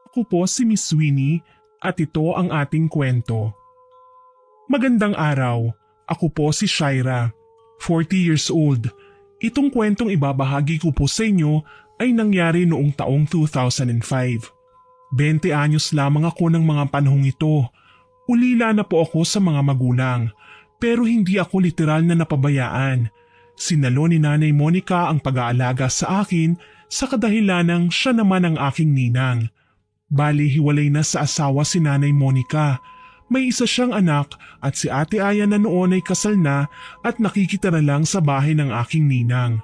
Ako po si Miss Winnie at ito ang ating kwento. Magandang araw, ako po si Shaira, 40 years old. Itong kwentong ibabahagi ko po sa inyo ay nangyari noong taong 2005. 20 anyos lamang ako ng mga panahong ito. Ulila na po ako sa mga magulang, pero hindi ako literal na napabayaan. Sinalo ni Nanay Monica ang pag-aalaga sa akin sa kadahilanang siya naman ang aking ninang. Bali hiwalay na sa asawa si Nanay Monica. May isa siyang anak at si Ate Aya na noon ay kasal na at nakikitira lang sa bahay ng aking ninang.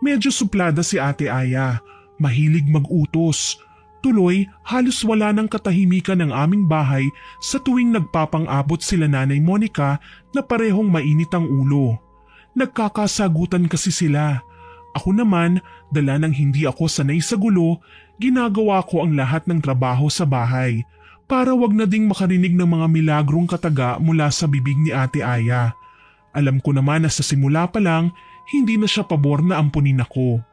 Medyo suplada si Ate Aya, mahilig mag-utos. Tuloy, halos wala ng katahimikan ng aming bahay sa tuwing nagpapang-abot sila Nanay Monica na parehong mainit ang ulo. Nagkakasagutan kasi sila. Ako naman, dala ng hindi ako sanay sa gulo, ginagawa ko ang lahat ng trabaho sa bahay para wag na ding makarinig ng mga milagrong kataga mula sa bibig ni Ate Aya. Alam ko naman na sa simula pa lang, hindi na siya pabor na ampunin ako.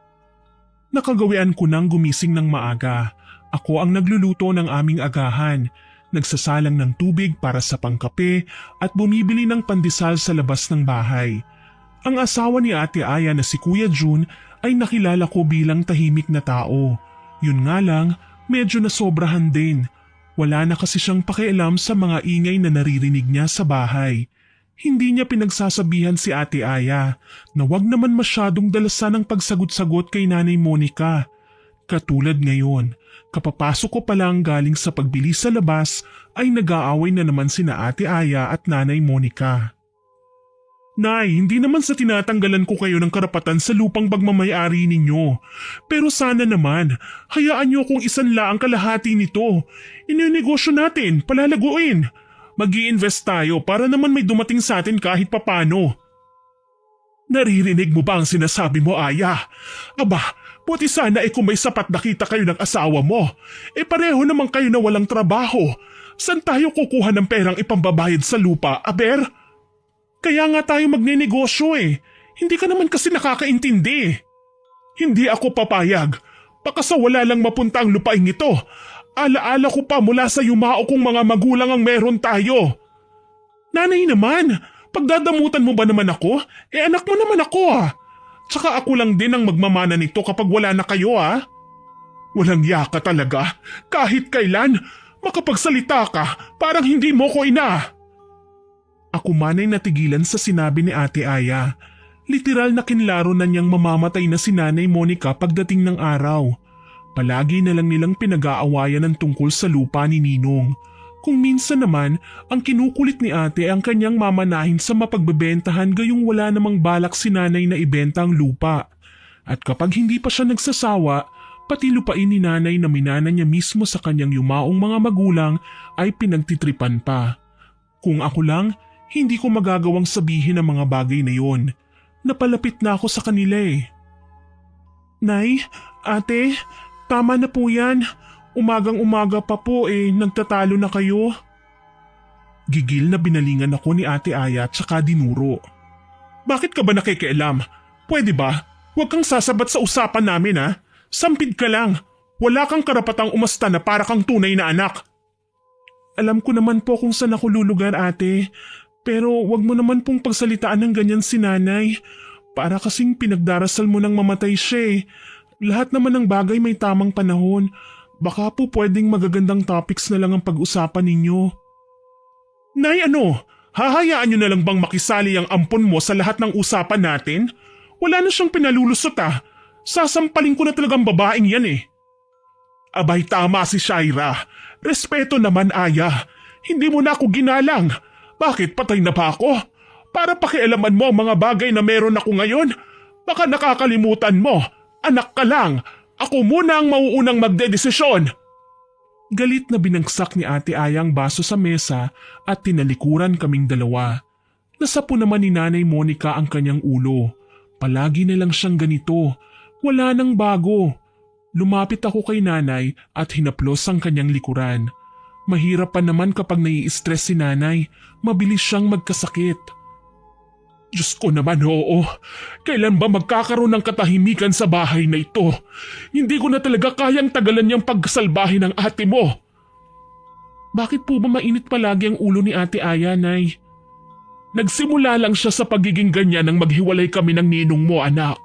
Nakagawian ko nang gumising ng maaga. Ako ang nagluluto ng aming agahan, nagsasalang ng tubig para sa pangkape at bumibili ng pandesal sa labas ng bahay. Ang asawa ni Ate Aya na si Kuya Jun ay nakilala ko bilang tahimik na tao. Yun nga lang, medyo nasobrahan din. Wala na kasi siyang pakialam sa mga ingay na naririnig niya sa bahay. Hindi niya pinagsasabihan si Ate Aya na wag naman masyadong dalasan ang pagsagot-sagot kay Nanay Monica. Katulad ngayon, kapapasok ko pa lang galing sa pagbili sa labas ay nag-aaway na naman sina Ate Aya at Nanay Monica. Nay, hindi naman sa tinatanggalan ko kayo ng karapatan sa lupang pagmamayari ninyo. Pero sana naman, hayaan niyo kung isanla ang kalahati nito. Ininegosyo natin, palalaguin. Mag-i-invest tayo para naman may dumating sa atin kahit papano. Naririnig mo ba ang sinasabi mo, Aya? Aba, buti sana kung may sapat na kita kayo ng asawa mo. Pareho naman kayo na walang trabaho. Saan tayo kukuha ng perang ipambabayad sa lupa, aber? Kaya nga tayo magnenegosyo Hindi ka naman kasi nakakaintindi. Hindi ako papayag. Baka sa wala lang mapunta ang lupaing ito. Alaala ko pa mula sa yumao kong mga magulang ang meron tayo. Nanay naman, pagdadamutan mo ba naman ako? Anak mo naman ako Tsaka ako lang din ang magmamana nito kapag wala na kayo Walang yaka talaga. Kahit kailan, makapagsalita ka, parang hindi mo ko ina. Ako man ay natigilan sa sinabi ni Ate Aya. Literal na kinlaro na niyang mamamatay na si Nanay Monica pagdating ng araw. Palagi na lang nilang pinag-aawayan ng tungkol sa lupa ni Ninong. Kung minsan naman, ang kinukulit ni ate ang kanyang mamanahin sa mapagbebentahan gayong wala namang balak si Nanay na ibenta ang lupa. At kapag hindi pa siya nagsasawa, pati lupain ni Nanay na minana niya mismo sa kanyang yumaong mga magulang ay pinagtitripan pa. Kung ako lang, hindi ko magagawang sabihin ang mga bagay na yon. Napalapit na ako sa kanila Nay, ate, tama na po yan. Umagang-umaga pa po nagtatalo na kayo. Gigil na binalingan ako ni Ate Aya at saka dinuro. Bakit ka ba nakikialam? Pwede ba? Huwag kang sasabat sa usapan namin Sampid ka lang. Wala kang karapatang umasta na para kang tunay na anak. Alam ko naman po kung saan ako lulugar, ate. Pero wag mo naman pong pagsalitaan ng ganyan si Nanay. Para kasing pinagdarasal mo nang mamatay siya Lahat naman ng bagay may tamang panahon. Baka po pwedeng magagandang topics na lang ang pag-usapan ninyo. Nay, ano? Hahayaan nyo na lang bang makisali ang ampon mo sa lahat ng usapan natin? Wala na siyang pinalulusot Sasampalin ko na talagang babaeng yan Abay, tama si Shaira. Respeto naman, Aya. Hindi mo na ako ginalang. Bakit, patay na ba ako? Para pakialaman mo ang mga bagay na meron ako ngayon? Baka nakakalimutan mo. Anak ka lang. Ako muna ang mauunang magdedesisyon. Galit na binagsak ni Ate Aya ang baso sa mesa at tinalikuran kaming dalawa. Nasapo naman ni Nanay Monica ang kanyang ulo. Palagi na lang siyang ganito. Wala nang bago. Lumapit ako kay Nanay at hinaplos ang kanyang likuran. Mahirap pa naman kapag nai-stress si Nanay. Mabilis siyang magkasakit. Diyos ko naman, oo. Kailan ba magkakaroon ng katahimikan sa bahay na ito? Hindi ko na talaga kayang tagalan niyang pagsalbahe ng ate mo. Bakit po ba mainit palagi ang ulo ni Ate Aya, Nay? Nagsimula lang siya sa pagiging ganyan nang maghiwalay kami ng ninong mo, anak.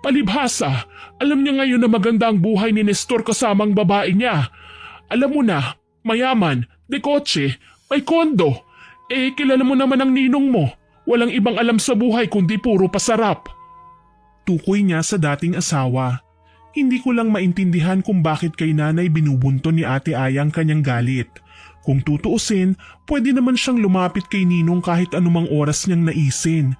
Palibhasa, alam niya ngayon na maganda ang buhay ni Nestor kasamang babae niya. Alam mo na, mayaman, de kotse, may kondo. Kilala mo naman ang ninong mo. Walang ibang alam sa buhay kundi puro pasarap. Tukoy niya sa dating asawa. Hindi ko lang maintindihan kung bakit kay nanay binubunto ni Ate Aya ang kanyang galit. Kung tutuusin, pwede naman siyang lumapit kay Ninong kahit anumang oras niyang naisin.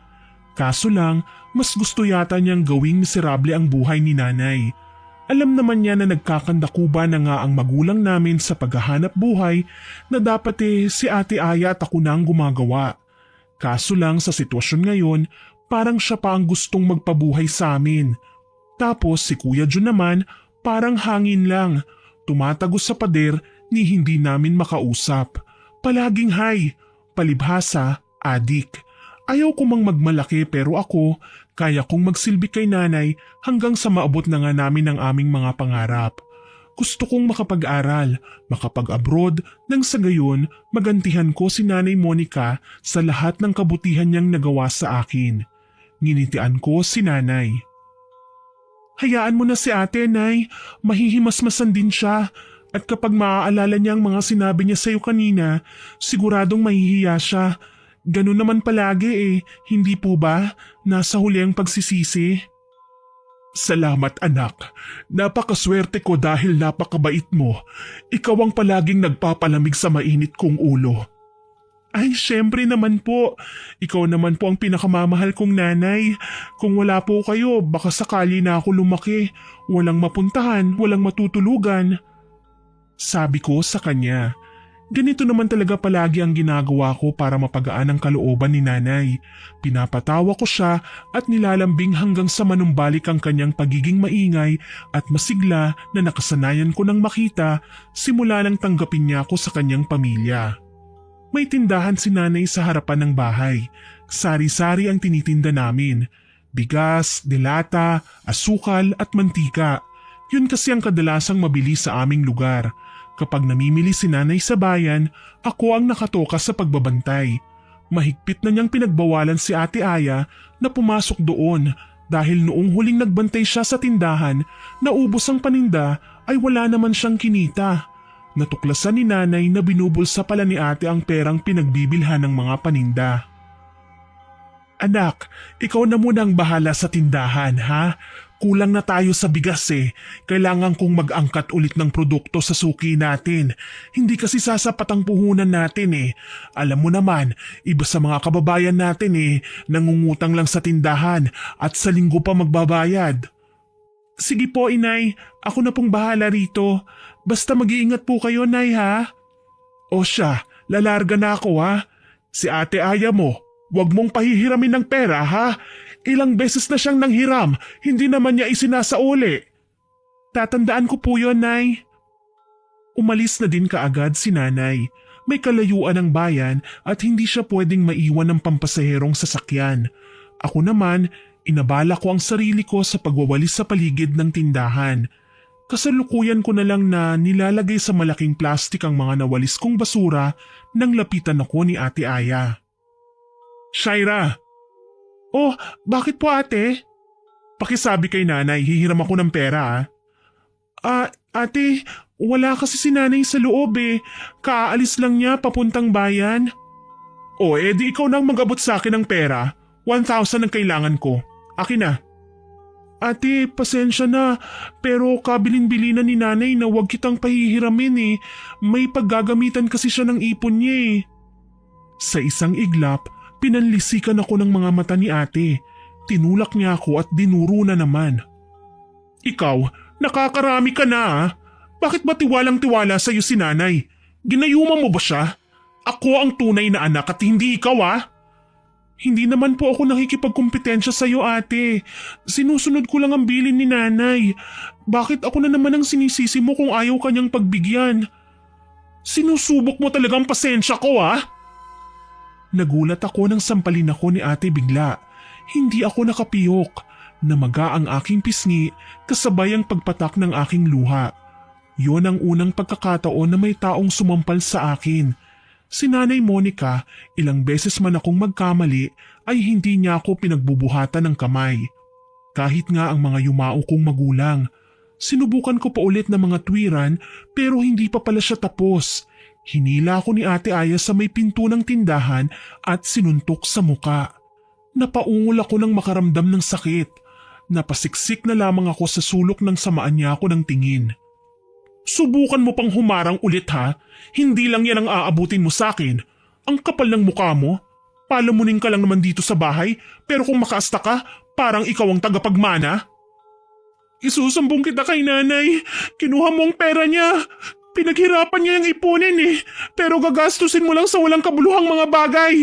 Kaso lang, mas gusto yata niyang gawing miserable ang buhay ni nanay. Alam naman niya na nagkakandakuba na nga ang magulang namin sa paghahanap buhay na dapat si Ate Aya at ako na ang gumagawa. Kaso lang sa sitwasyon ngayon, parang siya pa ang gustong magpabuhay sa amin. Tapos si Kuya Jun naman, parang hangin lang. Tumatagos sa pader ni hindi namin makausap. Palaging hay, palibhasa, adik. Ayaw ko mang magmalaki pero ako, kaya kong magsilbi kay nanay hanggang sa maabot na nga namin ang aming mga pangarap. Gusto kong makapag-aral, makapag-abroad nang sa gayon magantihan ko si Nanay Monica sa lahat ng kabutihan niyang nagawa sa akin. Nginitian ko si nanay. Hayaan mo na si ate, Nay. Mahihimasmasan din siya. At kapag maaalala niya ang mga sinabi niya sa'yo kanina, siguradong mahihiya siya. Ganun naman palagi hindi po ba? Nasa huli ang pagsisisi. Salamat anak. Napakaswerte ko dahil napakabait mo. Ikaw ang palaging nagpapalamig sa mainit kong ulo. Ay, syempre naman po. Ikaw naman po ang pinakamamahal kong nanay. Kung wala po kayo, baka sakali na ako lumaki. Walang mapuntahan, walang matutulugan. Sabi ko sa kanya. Ganito naman talaga palagi ang ginagawa ko para mapagaan ang kalooban ni nanay. Pinapatawa ko siya at nilalambing hanggang sa manumbalik ang kanyang pagiging maingay at masigla na nakasanayan ko nang makita simula nang tanggapin niya ako sa kanyang pamilya. May tindahan si nanay sa harapan ng bahay. Sari-sari ang tinitinda namin. Bigas, delata, asukal at mantika. Yun kasi ang kadalasang mabili sa aming lugar. Kapag namimili si nanay sa bayan, ako ang nakatoka sa pagbabantay. Mahigpit na niyang pinagbawalan si Ate Aya na pumasok doon dahil noong huling nagbantay siya sa tindahan, naubos ang paninda ay wala naman siyang kinita. Natuklasan ni nanay na binubulsa pala ni ate ang perang pinagbibilhan ng mga paninda. Anak, ikaw na muna ang bahala sa tindahan, ha? Kulang na tayo sa bigas Kailangan kong mag-angkat ulit ng produkto sa suki natin. Hindi kasi sasapat ang puhunan natin Alam mo naman, iba sa mga kababayan natin nangungutang lang sa tindahan at sa linggo pa magbabayad. Sige po, inay. Ako na pong bahala rito. Basta mag-iingat po kayo, nay, ha? O siya, lalarga na ako, ha? Si Ate Aya mo, wag mong pahihiramin ng pera, ha? Ilang beses na siyang nanghiram, hindi naman niya isinasauli. Tatandaan ko po yun, Nay. Umalis na din kaagad si nanay. May kalayuan ang bayan at hindi siya pwedeng maiwan ng pampasaherong sasakyan. Ako naman, inabala ko ang sarili ko sa pagwawalis sa paligid ng tindahan. Kasalukuyan ko na lang na nilalagay sa malaking plastik ang mga nawalis kong basura nang lapitan ako ni Ate Aya. Shaira! Oh, bakit po ate? Pakisabi kay nanay, hihiram ako ng pera ate, wala kasi si nanay sa loob Kaalis lang niya papuntang bayan. O di ikaw nang mag-abot sa akin ng pera. 1,000 ang kailangan ko. Akin na. Ate, pasensya na, pero kabilin-bili na ni nanay na huwag kitang pahihiramin May paggagamitan kasi siya ng ipon niya Sa isang iglap, pinanlisikan ako ng mga mata ni ate. Tinulak niya ako at dinuro na naman. Ikaw, nakakarami ka na Bakit ba tiwalang-tiwala sa'yo si nanay? Ginayuma mo ba siya? Ako ang tunay na anak at hindi ikaw Hindi naman po ako nakikipagkumpetensya sa'yo ate. Sinusunod ko lang ang bilin ni nanay. Bakit ako na naman ang sinisisi mo kung ayaw kanyang pagbigyan? Sinusubok mo talagang pasensya ko Nagulat ako nang sampalin ako ni ate bigla. Hindi ako nakapiyok. Namaga ang aking pisngi kasabay ang pagpatak ng aking luha. Yon ang unang pagkakataon na may taong sumampal sa akin. Si Nanay Monica, ilang beses man akong magkamali ay hindi niya ako pinagbubuhatan ng kamay. Kahit nga ang mga yumao kong magulang. Sinubukan ko pa ulit ng mga tuwiran pero hindi pa pala siya tapos. Hinila ako ni Ate Aya sa may pinto ng tindahan at sinuntok sa muka. Napaungol ako nang makaramdam ng sakit. Napasiksik na lamang ako sa sulok nang samaan niya ako ng tingin. Subukan mo pang humarang ulit ha? Hindi lang yan ang aabutin mo sa akin. Ang kapal ng mukha mo. Palamunin ka lang naman dito sa bahay pero kung makaasta ka, parang ikaw ang tagapagmana. Isusambong kita kay nanay. Kinuha mo ang pera niya. Pinaghirapan niya yung ipunin pero gagastusin mo lang sa walang kabuluhang mga bagay.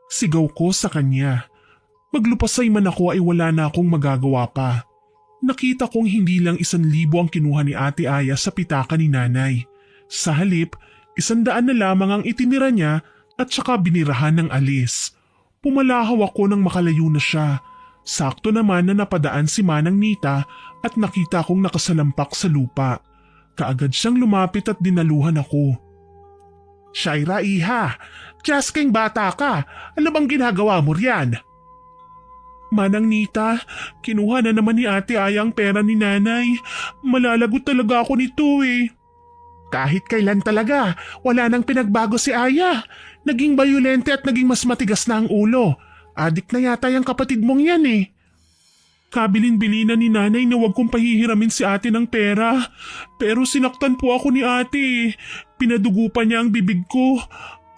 Sigaw ko sa kanya. Maglupasay man ako ay wala na akong magagawa pa. Nakita kong hindi lang 1,000 ang kinuha ni Ate Aya sa pitaka ni nanay. Sa halip, 100 na lamang ang itinira niya at saka binirahan ng alis. Pumalahaw ako nang makalayo na siya. Sakto naman na napadaan si Manang Nita at nakita kong nakasalampak sa lupa. Kaagad siyang lumapit at dinaluhan ako. Shaira iha, Jasking bata ka, ano bang ginagawa mo riyan? Manang Nita, kinuha na naman ni Ate Aya ang pera ni nanay. Malalagot talaga ako nito Kahit kailan talaga, wala nang pinagbago si Aya. Naging bayolente at naging mas matigas na ang ulo. Adik na yata yung kapatid mong yan Kabilin-bilinan ni nanay na huwag kong pahihiramin si ate ng pera. Pero sinaktan po ako ni ate. Pinadugo pa niya ang bibig ko.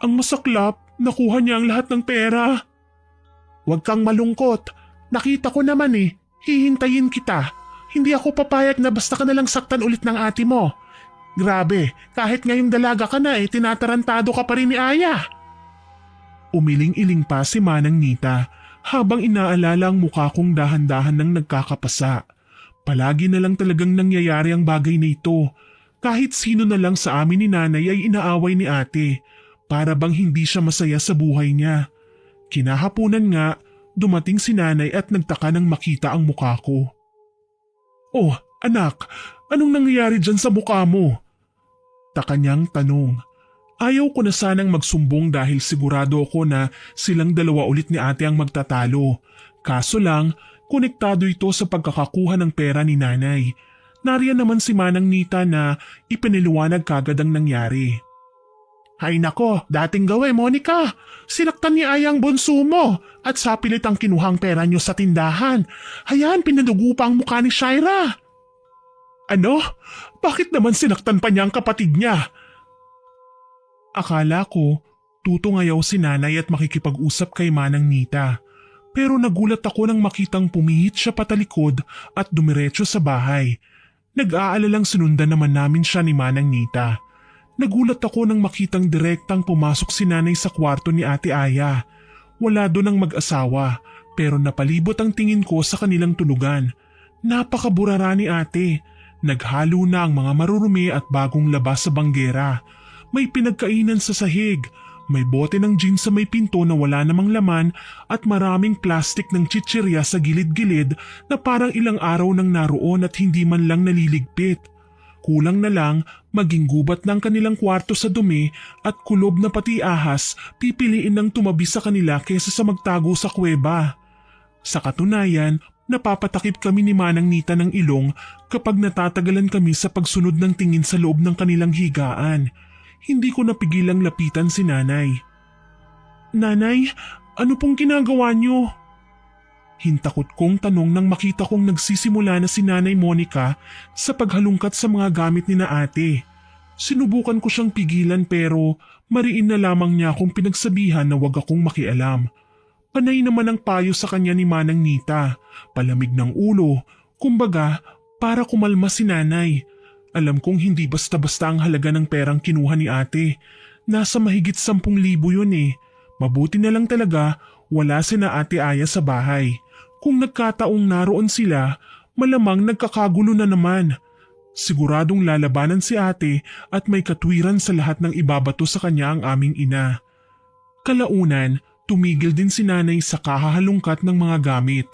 Ang masaklap, nakuha niya ang lahat ng pera. Huwag kang malungkot. Nakita ko naman Hihintayin kita. Hindi ako papayag na basta ka nalang saktan ulit ng ate mo. Grabe, kahit ngayong dalaga ka na tinatarantado ka pa rin ni Aya. Umiling-iling pa si Manang Nita habang inaalala ang mukha kong dahan-dahan nang nagkakapasa. Palagi na lang talagang nangyayari ang bagay na ito. Kahit sino na lang sa amin ni nanay ay inaaway ni ate. Para bang hindi siya masaya sa buhay niya. Kinahapunan nga, dumating si nanay at nagtaka nang makita ang mukha ko. Oh, anak, anong nangyayari dyan sa mukha mo? Taka niyang tanong. Ayaw ko na sanang magsumbong dahil sigurado ako na silang dalawa ulit ni ate ang magtatalo. Kaso lang, konektado ito sa pagkakakuha ng pera ni nanay. Nariyan naman si Manang Nita na ipiniliwanag kagad ang nangyari. Hay nako, dating gawin Monica. Sinaktan ni Aya ang bunso mo at sa pilit ang kinuhang pera niyo sa tindahan. Hayan, pinadugo pa ang mukha ni Shaira. Ano? Bakit naman sinaktan pa niya ang kapatid niya? Akala ko, tutungayaw si nanay at makikipag-usap kay Manang Nita. Pero nagulat ako nang makitang pumihit siya patalikod at dumiretso sa bahay. Nag-aalalang sinundan naman namin siya ni Manang Nita. Nagulat ako nang makitang direktang pumasok si nanay sa kwarto ni Ate Aya. Wala doon ang mag-asawa pero napalibot ang tingin ko sa kanilang tulugan. Napakaburara ni ate. Naghalo na ang mga marurumi at bagong labas sa banggera. May pinagkainan sa sahig. May bote ng gin sa may pinto na wala namang laman at maraming plastik ng chichirya sa gilid-gilid na parang ilang araw nang naroon at hindi man lang naliligpit. Kulang na lang maging gubat ng kanilang kwarto sa dumi at kulob na pati ahas pipiliin ng tumabi sa kanila kesa sa magtago sa kuweba. Sa katunayan, napapatakip kami ni Manang Nita ng ilong kapag natatagalan kami sa pagsunod ng tingin sa loob ng kanilang higaan. Hindi ko napigilang lapitan si nanay. Nanay, ano pong ginagawa niyo? Hintakot kong tanong nang makita kong nagsisimula na si Nanay Monica sa paghalungkat sa mga gamit ni na ate. Sinubukan ko siyang pigilan pero mariin na lamang niya akong pinagsabihan na wag akong makialam. Panay naman ang payo sa kanya ni Manang Nita, palamig ng ulo, kumbaga para kumalma si nanay. Alam kong hindi basta-basta ang halaga ng perang kinuha ni ate. Nasa mahigit 10,000 yun Mabuti na lang talaga wala sina Ate Aya sa bahay. Kung nagkataong naroon sila, malamang nagkakagulo na naman. Siguradong lalabanan si ate at may katwiran sa lahat ng ibabato sa kanya ang aming ina. Kalaunan, tumigil din si nanay sa kahahalungkat ng mga gamit.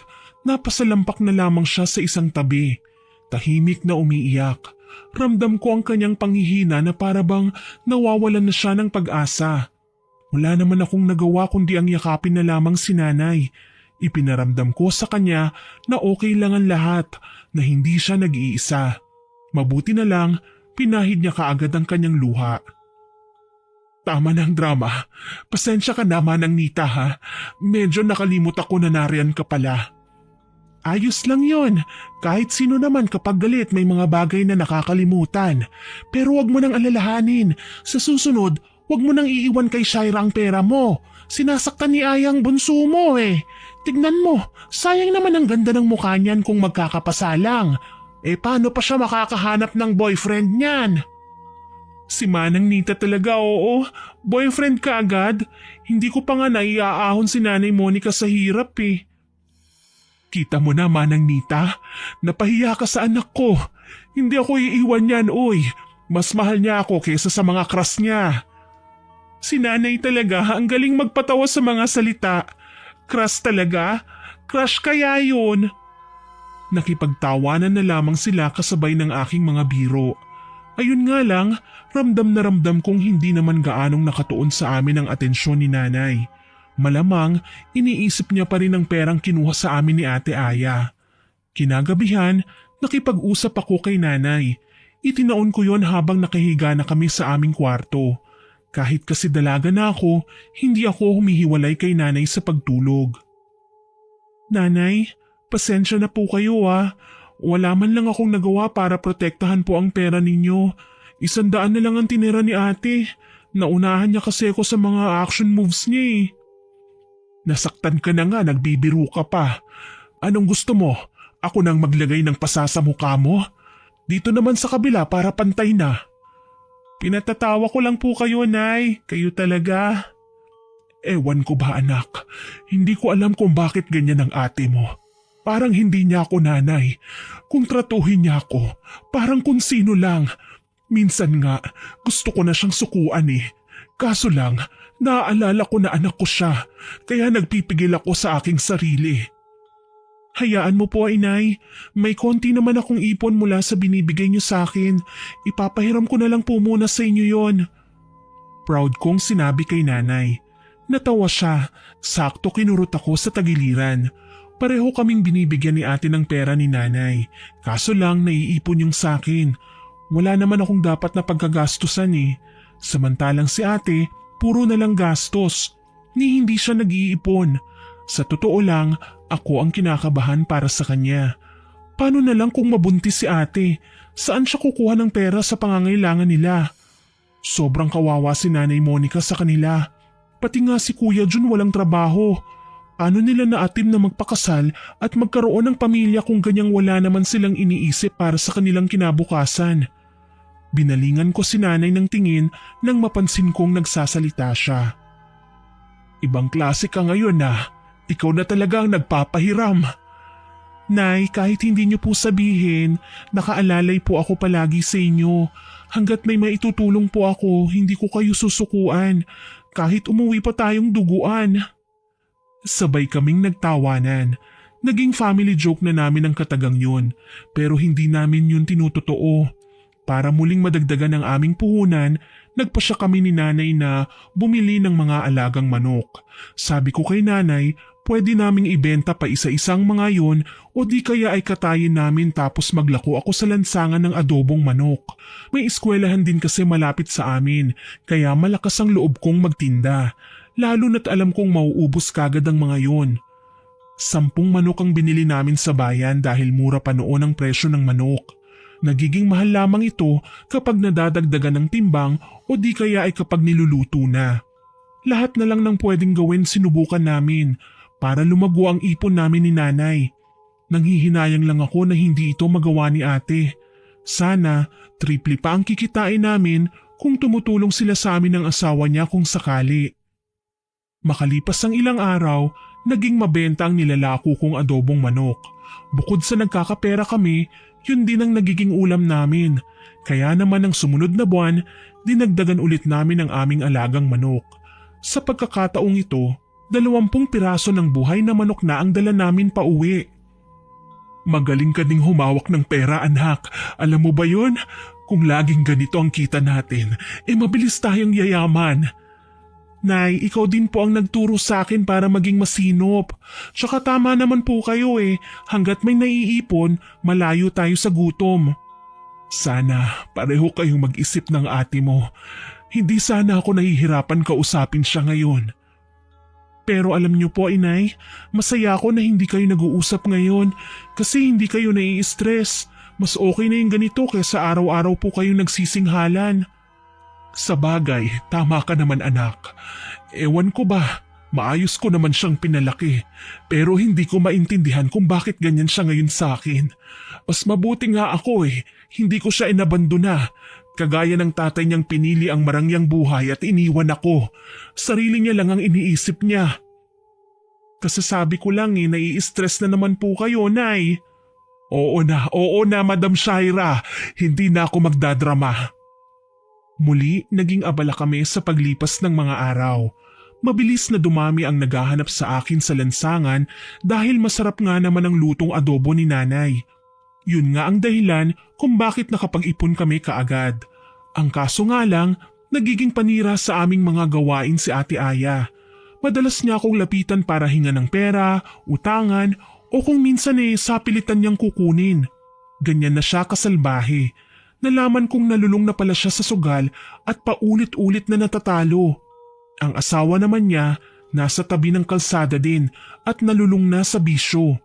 Napasalampak na lamang siya sa isang tabi. Tahimik na umiiyak. Ramdam ko ang kanyang panghihina na parabang nawawalan na siya ng pag-asa. Wala naman akong nagawa kundi ang yakapin na lamang si nanay. Ipinaramdam ko sa kanya na okay lang ang lahat, na hindi siya nag-iisa. Mabuti na lang, pinahid niya kaagad ang kanyang luha. Tama na ang drama. Pasensya ka naman ang Nita ha. Medyo nakalimot ako na nariyan ka pala. Ayos lang yon. Kahit sino naman kapag galit may mga bagay na nakakalimutan. Pero wag mo nang alalahanin. Sa susunod, wag mo nang iiwan kay Shaira ang pera mo. Sinasaktan ni Ayang bunso mo eh. Tignan mo, sayang naman ang ganda ng mukha niyan kung magkakapasalang. Paano pa siya makakahanap ng boyfriend niyan? Si Manang Nita talaga, oo. Boyfriend ka agad? Hindi ko pa nga naiaahon si Nanay Monica sa hirap eh. Kita mo na, Manang Nita. Napahiya ka sa anak ko. Hindi ako iiwan niyan, oy. Mas mahal niya ako kaysa sa mga crush niya. Si Nanay talaga, ang galing magpatawa sa mga salita. Crush talaga? Crush kaya yun? Nakipagtawanan na lamang sila kasabay ng aking mga biro. Ayun nga lang, ramdam na ramdam kong hindi naman gaanong nakatuon sa amin ang atensyon ni nanay. Malamang, iniisip niya pa rin ang perang kinuha sa amin ni Ate Aya. Kinagabihan, nakipag-usap ako kay nanay. Itinaon ko yon habang nakahiga na kami sa aming kwarto. Kahit kasi dalaga na ako, hindi ako humihiwalay kay nanay sa pagtulog. Nanay, pasensya na po kayo ah. Wala man lang akong nagawa para protektahan po ang pera ninyo. 100 na lang ang tinira ni ate. Naunahan niya kasi ako sa mga action moves niya eh. Nasaktan ka na nga, nagbibiro ka pa. Anong gusto mo? Ako nang maglagay ng pasa sa mukha mo? Dito naman sa kabila para pantay na. Pinatatawa ko lang po kayo, Nay. Kayo talaga. Ewan ko ba anak, hindi ko alam kung bakit ganyan ang ate mo. Parang hindi niya ako nanay. Kung tratuhin niya ako, parang kung sino lang. Minsan nga, gusto ko na siyang sukuan eh. Kaso lang, naaalala ko na anak ko siya, kaya nagpipigil ako sa aking sarili. Hayaan mo po, inay. May konti naman akong ipon mula sa binibigay niyo sa akin. Ipapahiram ko na lang po muna sa inyo yon. Proud kong sinabi kay nanay. Natawa siya. Sakto kinurot ako sa tagiliran. Pareho kaming binibigyan ni ate ng pera ni nanay. Kaso lang naiipon yung sa akin. Wala naman akong dapat na pagkagastusan eh. Samantalang si ate, puro na lang gastos. Ni hindi siya nag-iipon. Sa totoo lang, ako ang kinakabahan para sa kanya. Paano na lang kung mabuntis si ate? Saan siya kukuha ng pera sa pangangailangan nila? Sobrang kawawa si Nanay Monica sa kanila. Pati nga si Kuya Jun walang trabaho. Ano nila naatim na magpakasal at magkaroon ng pamilya kung ganyang wala naman silang iniisip para sa kanilang kinabukasan? Binalingan ko si nanay ng tingin nang mapansin kong nagsasalita siya. Ibang klase ka ngayon na. Ikaw na talaga ang nagpapahiram. Nay, kahit hindi niyo po sabihin, nakaalalay po ako palagi sa inyo. Hanggat may maitutulong po ako, hindi ko kayo susukuan. Kahit umuwi pa tayong duguan. Sabay kaming nagtawanan. Naging family joke na namin ang katagang yun, pero hindi namin yun tinutotoo. Para muling madagdagan ang aming puhunan, nagpasya kami ni nanay na bumili ng mga alagang manok. Sabi ko kay nanay, pwede naming ibenta pa isa-isang mga yun o di kaya ay katayin namin tapos maglako ako sa lansangan ng adobong manok. May eskwelahan din kasi malapit sa amin, kaya malakas ang loob kong magtinda. Lalo na't alam kong mauubos kagad ang mga yun. 10 manok ang binili namin sa bayan dahil mura pa noon ang presyo ng manok. Nagiging mahal lamang ito kapag nadadagdagan ng timbang o di kaya ay kapag niluluto na. Lahat na lang ng pwedeng gawin sinubukan namin para lumago ang ipon namin ni nanay. Nanghihinayang lang ako na hindi ito magawa ni ate. Sana triple pa ang kikitain namin kung tumutulong sila sa amin ng asawa niya kung sakali. Makalipas ang ilang araw, naging mabenta ang nilalako kong adobong manok. Bukod sa nagkakapera kami, yun din ang nagiging ulam namin. Kaya naman ang sumunod na buwan, dinagdagan ulit namin ang aming alagang manok. Sa pagkakataong ito, 20 piraso ng buhay na manok na ang dala namin pauwi. Magaling ka ding humawak ng pera, anak. Alam mo ba yun? Kung laging ganito ang kita natin, mabilis tayong yayaman. Nay, ikaw din po ang nagturo sa akin para maging masinop. Tsaka tama naman po kayo hanggat may naiipon, malayo tayo sa gutom. Sana pareho kayong mag-isip ng ate mo. Hindi sana ako nahihirapan kausapin siya ngayon. Pero alam niyo po, inay, masaya ako na hindi kayo nag-uusap ngayon kasi hindi kayo nai-stress. Mas okay na yung ganito kaysa araw-araw po kayong nagsisinghalan. Sa bagay, tama ka naman anak. Ewan ko ba, maayos ko naman siyang pinalaki. Pero hindi ko maintindihan kung bakit ganyan siya ngayon sa akin. Mas mabuti nga ako hindi ko siya inabandona. Kagaya ng tatay niyang pinili ang marangyang buhay at iniwan ako. Sarili niya lang ang iniisip niya. Kasasabi ko lang nai-stress na naman po kayo, Nay. Oo na, Madam Shaira. Hindi na ako magdadrama. Muli, naging abala kami sa paglipas ng mga araw. Mabilis na dumami ang naghahanap sa akin sa lansangan dahil masarap nga naman ang lutong adobo ni nanay. Yun nga ang dahilan kung bakit nakapag-ipon kami kaagad. Ang kaso nga lang, nagiging panira sa aming mga gawain si Ate Aya. Madalas niya akong lapitan para hinga ng pera, utangan, o kung minsan sapilitan niyang kukunin. Ganyan na siya kasalbahe. Nalaman kong nalulung na pala siya sa sugal at paulit-ulit na natatalo. Ang asawa naman niya, nasa tabi ng kalsada din at nalulung na sa bisyo.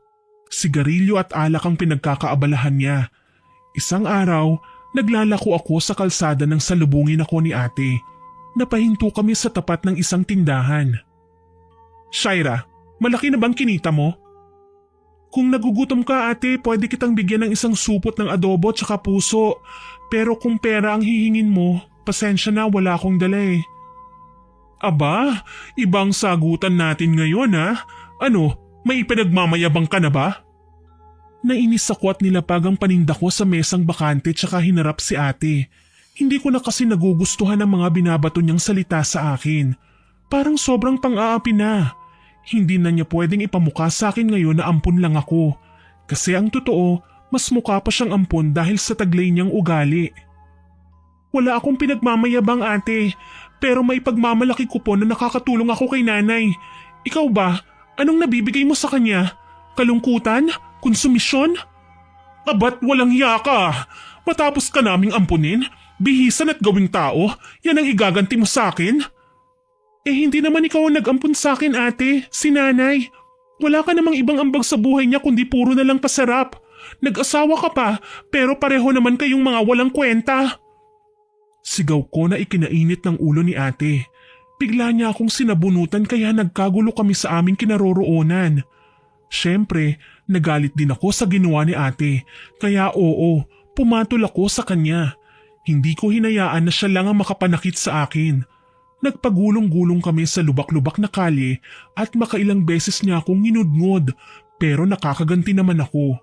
Sigarilyo at alak ang pinagkakaabalahan niya. Isang araw, naglalako ako sa kalsada nang salubungin ako ni ate. Napahinto kami sa tapat ng isang tindahan. Shaira, malaki na bang kinita mo? Kung nagugutom ka ate, pwede kitang bigyan ng isang supot ng adobo tsaka puso. Pero kung pera ang hihingin mo, pasensya na wala akong dala Aba, ibang sagutan natin ngayon Ano, may pinagmamayabang ka na ba? Nainis ako at nilapag ang paninda ko sa mesang bakante tsaka hinarap si ate. Hindi ko na kasi nagugustuhan ang mga binabato niyang salita sa akin. Parang sobrang pang-aapi na. Hindi na niya pwedeng ipamukha sa akin ngayon na ampun lang ako. Kasi ang totoo, mas mukha pa siyang ampun dahil sa taglay niyang ugali. Wala akong pinagmamayabang ate, pero may pagmamalaki ko po na nakakatulong ako kay nanay. Ikaw ba? Anong nabibigay mo sa kanya? Kalungkutan? Konsumisyon? Abat walang hiya ka. Matapos ka naming ampunin, bihisan at gawing tao, yan ang igaganti mo sa akin? Hindi naman ikaw ang nag-ampun sa akin ate, si nanay. Wala ka namang ibang ambag sa buhay niya kundi puro na lang pasarap. Nag-asawa ka pa, pero pareho naman kayong mga walang kwenta. Sigaw ko na ikinainit ng ulo ni ate. Bigla niya akong sinabunutan kaya nagkagulo kami sa aming kinaroroonan. Siyempre, nagalit din ako sa ginawa ni ate, kaya pumatol ako sa kanya. Hindi ko hinayaan na siya lang ang makapanakit sa akin. Nagpagulong-gulong kami sa lubak-lubak na kalye at makailang beses niya akong nginudngod pero nakakaganti naman ako.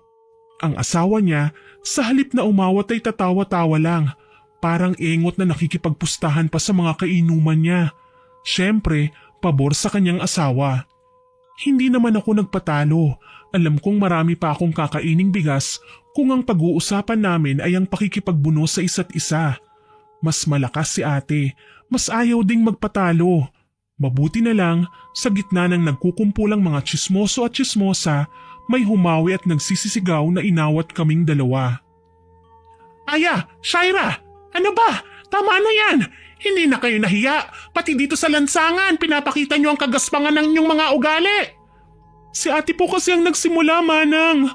Ang asawa niya, sa halip na umawat ay tatawa-tawa lang. Parang engot na nakikipagpustahan pa sa mga kainuman niya. Siyempre, pabor sa kanyang asawa. Hindi naman ako nagpatalo. Alam kong marami pa akong kakaining bigas kung ang pag-uusapan namin ay ang pakikipagbuno sa isa't isa. Mas malakas si ate, mas ayaw ding magpatalo. Mabuti na lang, sa gitna ng nagkukumpulang mga tsismoso at tsismosa, may humawi at nagsisisigaw na inawat kaming dalawa. Aya! Shaira! Ano ba? Tama na yan! Hindi na kayo nahiya. Pati dito sa lansangan, pinapakita nyo ang kagaspangan ng inyong mga ugali. Si ate po kasi ang nagsimula, Manang.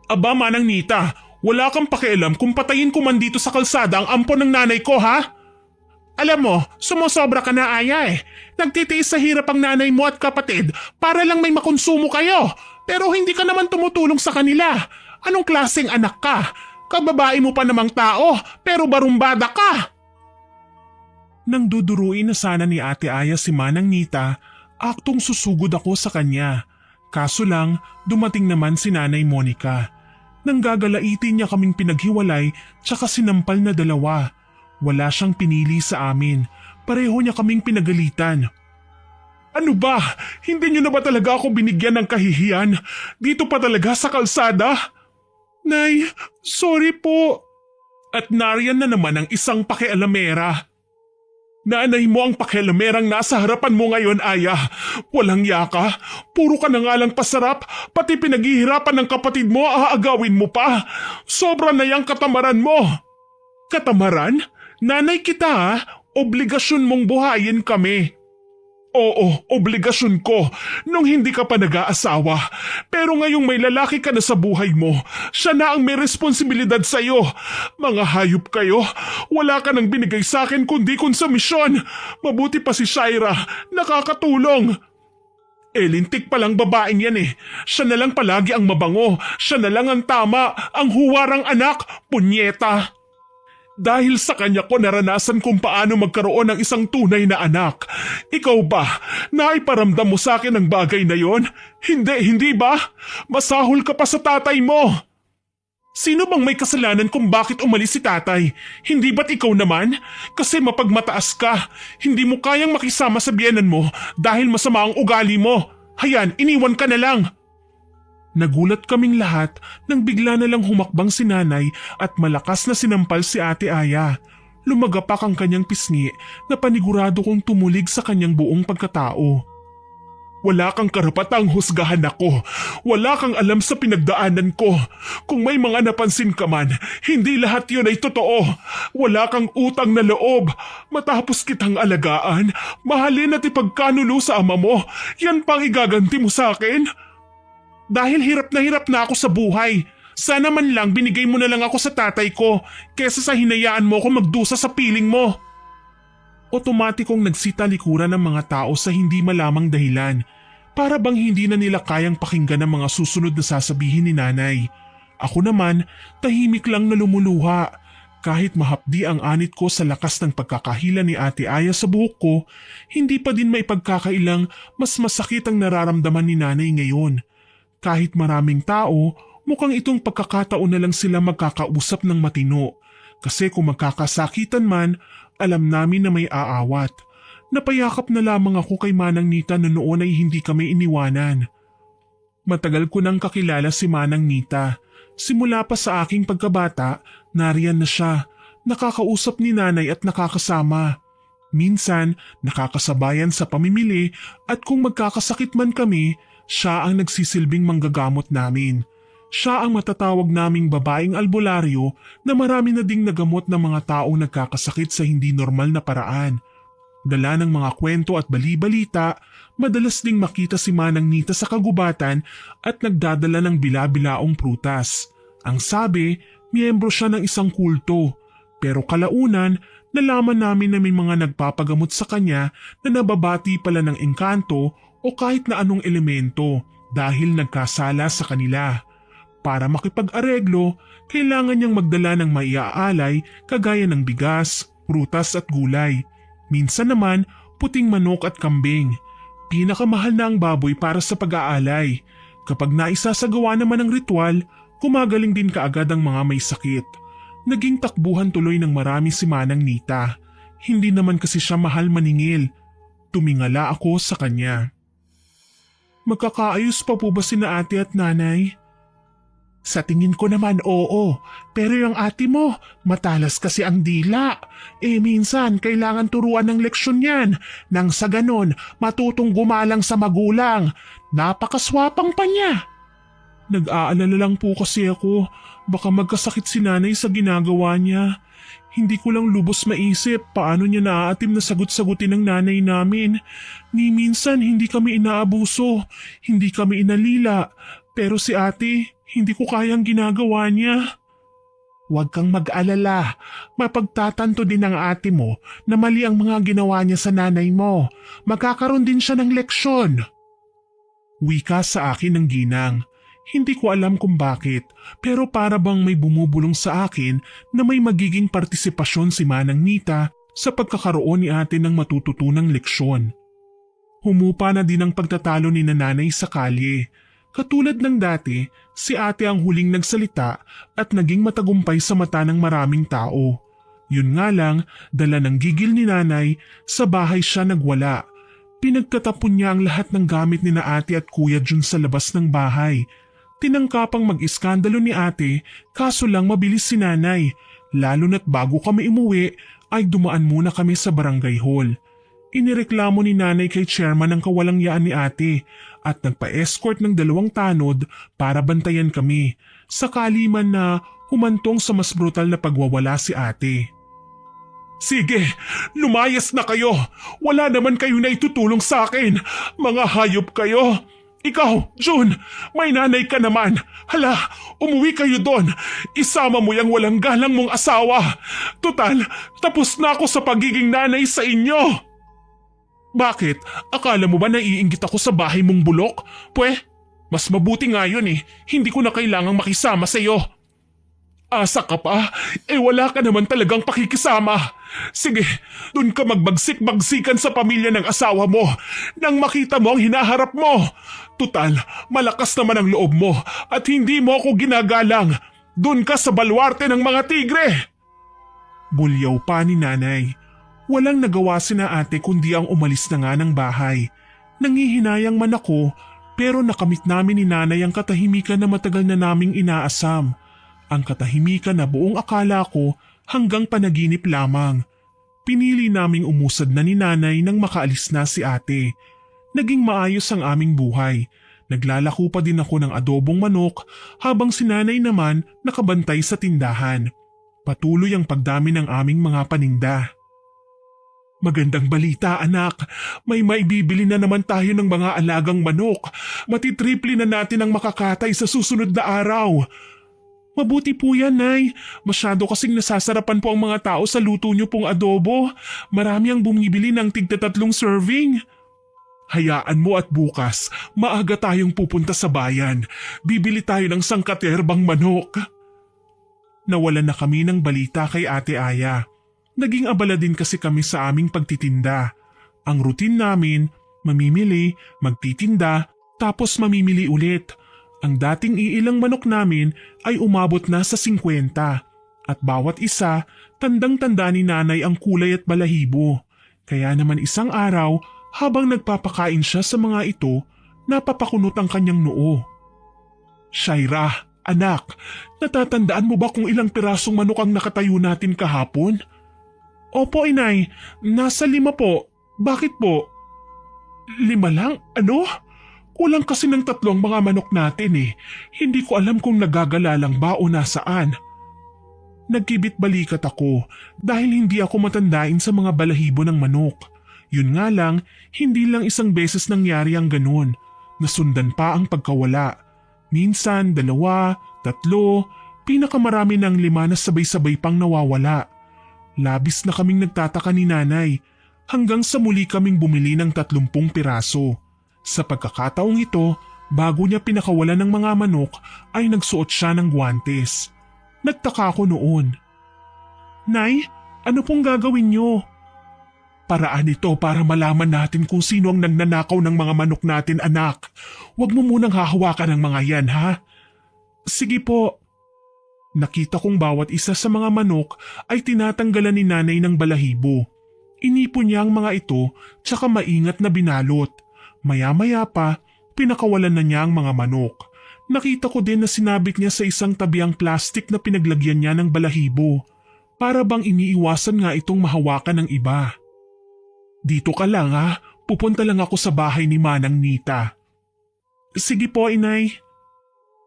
Aba, Manang Nita, wala kang pakialam kung patayin ko man dito sa kalsada ang ampon ng nanay ko, ha? Alam mo, sumusobra ka na, Aya Nagtitiis sa hirap ang nanay mo at kapatid para lang may makonsumo kayo. Pero hindi ka naman tumutulong sa kanila. Anong klaseng anak ka? Kababae mo pa namang tao, pero barumbada ka. Nang duduruin na sana ni Ate Aya si Manang Nita, aktong susugod ako sa kanya. Kaso lang, dumating naman si Nanay Monica. Nang gagalaitin niya kaming pinaghiwalay tsaka sinampal na dalawa. Wala siyang pinili sa amin. Pareho niya kaming pinagalitan. Ano ba? Hindi niyo na ba talaga ako binigyan ng kahihiyan? Dito pa talaga sa kalsada? Nay, sorry po. At nariyan na naman ang isang pakialamera. Nanay mo ang pakialamerang nasa harapan mo ngayon, Aya. Walang yaka. Puro ka na nga lang pasarap. Pati pinaghihirapan ng kapatid mo, aagawin mo pa. Sobra na yang katamaran mo. Katamaran? Nanay kita ha. Obligasyon mong buhayin kami. Oo, obligasyon ko nung hindi ka pa nag-aasawa. Pero ngayong may lalaki ka na sa buhay mo, siya na ang may responsibilidad sa'yo. Mga hayop kayo, wala ka nang binigay sa akin kundi konsumisyon. Mabuti pa si Shaira, nakakatulong. Lintik palang babaeng yan eh. Siya na lang palagi ang mabango, siya na lang ang tama, ang huwarang anak, punyeta. Dahil sa kanya ko naranasan kung paano magkaroon ng isang tunay na anak. Ikaw ba, naiparamdam mo sa akin ang bagay na yon? Hindi ba? Masahol ka pa sa tatay mo. Sino bang may kasalanan kung bakit umalis si tatay? Hindi ba't ikaw naman? Kasi mapagmataas ka. Hindi mo kayang makisama sa biyenan mo dahil masama ang ugali mo. Hayan, iniwan ka na lang. Nagulat kaming lahat nang bigla na lang humakbang si nanay at malakas na sinampal si Ate Aya. Lumagapak ang kanyang pisngi na panigurado kong tumulig sa kanyang buong pagkatao. Wala kang karapatang husgahan ako. Wala kang alam sa pinagdaanan ko. Kung may mga napansin ka man, hindi lahat yun ay totoo. Wala kang utang na loob. Matapos kitang alagaan, mahalin at ipagkanulo sa ama mo, yan pang igaganti mo sa akin? Dahil hirap na ako sa buhay. Sana man lang binigay mo na lang ako sa tatay ko kesa sa hinayaan mo ko magdusa sa piling mo. Otomatikong nagsitalikuran ng mga tao sa hindi malamang dahilan. Para bang hindi na nila kayang pakinggan ang mga susunod na sasabihin ni nanay. Ako naman, tahimik lang na lumuluha. Kahit mahapdi ang anit ko sa lakas ng pagkakahila ni Ate Aya sa buhok ko, hindi pa din may pagkakailang mas masakit ang nararamdaman ni nanay ngayon. Kahit maraming tao, mukhang itong pagkakataon na lang sila magkakausap ng matino. Kasi kung magkakasakitan man, alam namin na may aawat. Napayakap na lamang ako kay Manang Nita na noon ay hindi kami iniwanan. Matagal ko nang kakilala si Manang Nita. Simula pa sa aking pagkabata, nariyan na siya. Nakakausap ni nanay at nakakasama. Minsan, nakakasabayan sa pamimili at kung magkakasakit man kami, siya ang nagsisilbing manggagamot namin. Siya ang matatawag naming babaeng albularyo na marami na ding nagamot ng mga taong nagkakasakit sa hindi normal na paraan. Dala ng mga kwento at bali-balita, madalas ding makita si Manang Nita sa kagubatan at nagdadala ng bila-bilaong prutas. Ang sabi, miyembro siya ng isang kulto. Pero kalaunan, nalaman namin na may mga nagpapagamot sa kanya na nababati pala ng engkanto o kahit na anong elemento dahil nagkasala sa kanila. Para makipag-areglo, kailangan niyang magdala ng maiaalay kagaya ng bigas, prutas at gulay. Minsan naman, puting manok at kambing. Pinakamahal na ang baboy para sa pag-aalay. Kapag naisasagawa naman ang ritual, kumagaling din kaagad ang mga may sakit. Naging takbuhan tuloy ng marami si Manang Nita. Hindi naman kasi siya mahal maningil. Tumingala ako sa kanya. Magkakaayos pa po ba sina ate at nanay? Sa tingin ko naman oo, pero yung ate mo, matalas kasi ang dila. Minsan kailangan turuan ng leksyon yan, nang sa ganon matutong gumalang sa magulang. Napakaswapang pa niya. Nag-aalala lang po kasi ako, baka magkasakit si nanay sa ginagawa niya. Hindi ko lang lubos maisip paano niya naaatim na sagot-sagutin ng nanay namin. Ni minsan hindi kami inaabuso, hindi kami inalila, pero si ate, hindi ko kayang ginagawa niya. Huwag kang mag-alala, mapagtatanto din ng ate mo na mali ang mga ginawa niya sa nanay mo. Magkakaroon din siya ng leksyon. Wika sa akin ng ginang. Hindi ko alam kung bakit, pero para bang may bumubulong sa akin na may magiging partisipasyon si Manang Nita sa pagkakaroon ni ate ng matututunang leksyon. Humupa na din ang pagtatalo ni nanay sa kalye. Katulad ng dati, si ate ang huling nagsalita at naging matagumpay sa mata ng maraming tao. Yun nga lang, dala ng gigil ni nanay, sa bahay siya nagwala. Pinagtatapon niya ang lahat ng gamit ni na ate at kuya Jun sa labas ng bahay. Tinangkapang mag-iskandalo ni ate, kaso lang mabilis si nanay. Lalo na't bago kami umuwi ay dumaan muna kami sa barangay hall. Inireklamo ni nanay kay chairman ang kawalangyaan ni ate at nagpa-escort ng 2 tanod para bantayan kami. Sakali man na humantong sa mas brutal na pagwawala si ate. Sige, lumayas na kayo. Wala naman kayo na itutulong sa akin. Mga hayop kayo. Ikaw, Jun, may nanay ka naman. Hala, umuwi kayo doon. Isama mo yung walang galang mong asawa. Tutal, tapos na ako sa pagiging nanay sa inyo. Bakit? Akala mo ba naiinggit ako sa bahay mong bulok? Mas mabuti nga yun eh. Hindi ko na kailangang makisama sa iyo. Asa ka pa? Wala ka naman talagang pakikisama. Sige, dun ka magbagsik-bagsikan sa pamilya ng asawa mo nang makita mo ang hinaharap mo. Tutal, malakas naman ang loob mo at hindi mo ako ginagalang. Dun ka sa balwarte ng mga tigre. Bulyaw pa ni nanay. Walang nagawa si na ate kundi ang umalis na nga ng bahay. Nangihinayang man ako pero nakamit namin ni nanay ang katahimikan na matagal na naming inaasam. Ang katahimikan na buong akala ko hanggang panaginip lamang. Pinili naming umusad na ni nanay nang makaalis na si ate. Naging maayos ang aming buhay. Naglalako pa din ako ng adobong manok habang si nanay naman nakabantay sa tindahan. Patuloy ang pagdami ng aming mga paninda. Magandang balita anak, may maibibili na naman tayo ng mga alagang manok. Matitriple na natin ang makakatay sa susunod na araw. Mabuti po yan, Nay. Masyado kasing nasasarapan po ang mga tao sa luto niyo pong adobo. Marami ang bumibili ng tig-3 serving. Hayaan mo at bukas, maaga tayong pupunta sa bayan. Bibili tayo ng sangkaterbang manok. Nawalan na kami ng balita kay Ate Aya. Naging abala din kasi kami sa aming pagtitinda. Ang routine namin, mamimili, magtitinda, tapos mamimili ulit. Ang dating iilang manok namin ay umabot na sa 50 at bawat isa tandang-tanda ni nanay ang kulay at balahibo. Kaya naman isang araw habang nagpapakain siya sa mga ito, napapakunot ang kanyang noo. Shaira, anak, natatandaan mo ba kung ilang pirasong manok ang nakatayo natin kahapon? Opo inay, nasa 5 po. Bakit po? 5 lang? Ano? Kulang kasi ng 3 ang mga manok natin eh. Hindi ko alam kung nagagala lang ba o nasaan. Nagkibit balikat ako dahil hindi ako matandain sa mga balahibo ng manok. Yun nga lang, hindi lang isang beses nangyari ang ganun. Nasundan pa ang pagkawala. Minsan, 2, 3, pinakamarami ng 5 na sabay-sabay pang nawawala. Labis na kaming nagtataka ni nanay hanggang sa muli kaming bumili ng 30 piraso. Sa pagkakataong ito, bago niya pinakawala ng mga manok ay nagsuot siya ng guwantes. Nagtaka ako noon. Nay, ano pong gagawin niyo? Paraan ito para malaman natin kung sino ang nagnanakaw ng mga manok natin anak. Huwag mo munang hahawakan ng mga yan ha. Sige po. Nakita kong bawat isa sa mga manok ay tinatanggalan ni nanay ng balahibo. Inipon niya ang mga ito tsaka maingat na binalot. Maya-maya pa, pinakawalan na niya ang mga manok. Nakita ko din na sinabit niya sa isang tabiang plastik na pinaglagyan niya ng balahibo. Para bang iniiwasan nga itong mahawakan ng iba. Dito ka lang ha, pupunta lang ako sa bahay ni Manang Nita. Sige po inay.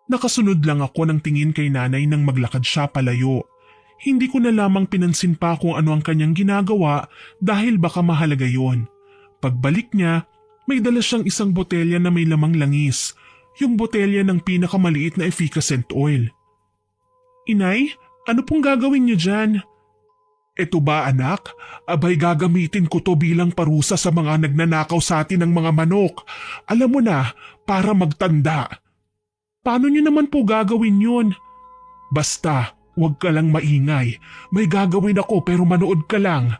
Nakasunod lang ako ng tingin kay nanay nang maglakad siya palayo. Hindi ko na lamang pinansin pa kung ano ang kanyang ginagawa dahil baka mahalaga yon. Pagbalik niya, may dala siyang isang botelya na may lamang langis, yung botelya ng pinakamaliit na efficacent oil. Inay, ano pong gagawin niyo dyan? Eto ba anak? Abay gagamitin ko to bilang parusa sa mga nagnanakaw sa atin ng mga manok. Alam mo na, para magtanda. Paano niyo naman po gagawin yun? Basta, huwag ka lang maingay. May gagawin ako pero manood ka lang.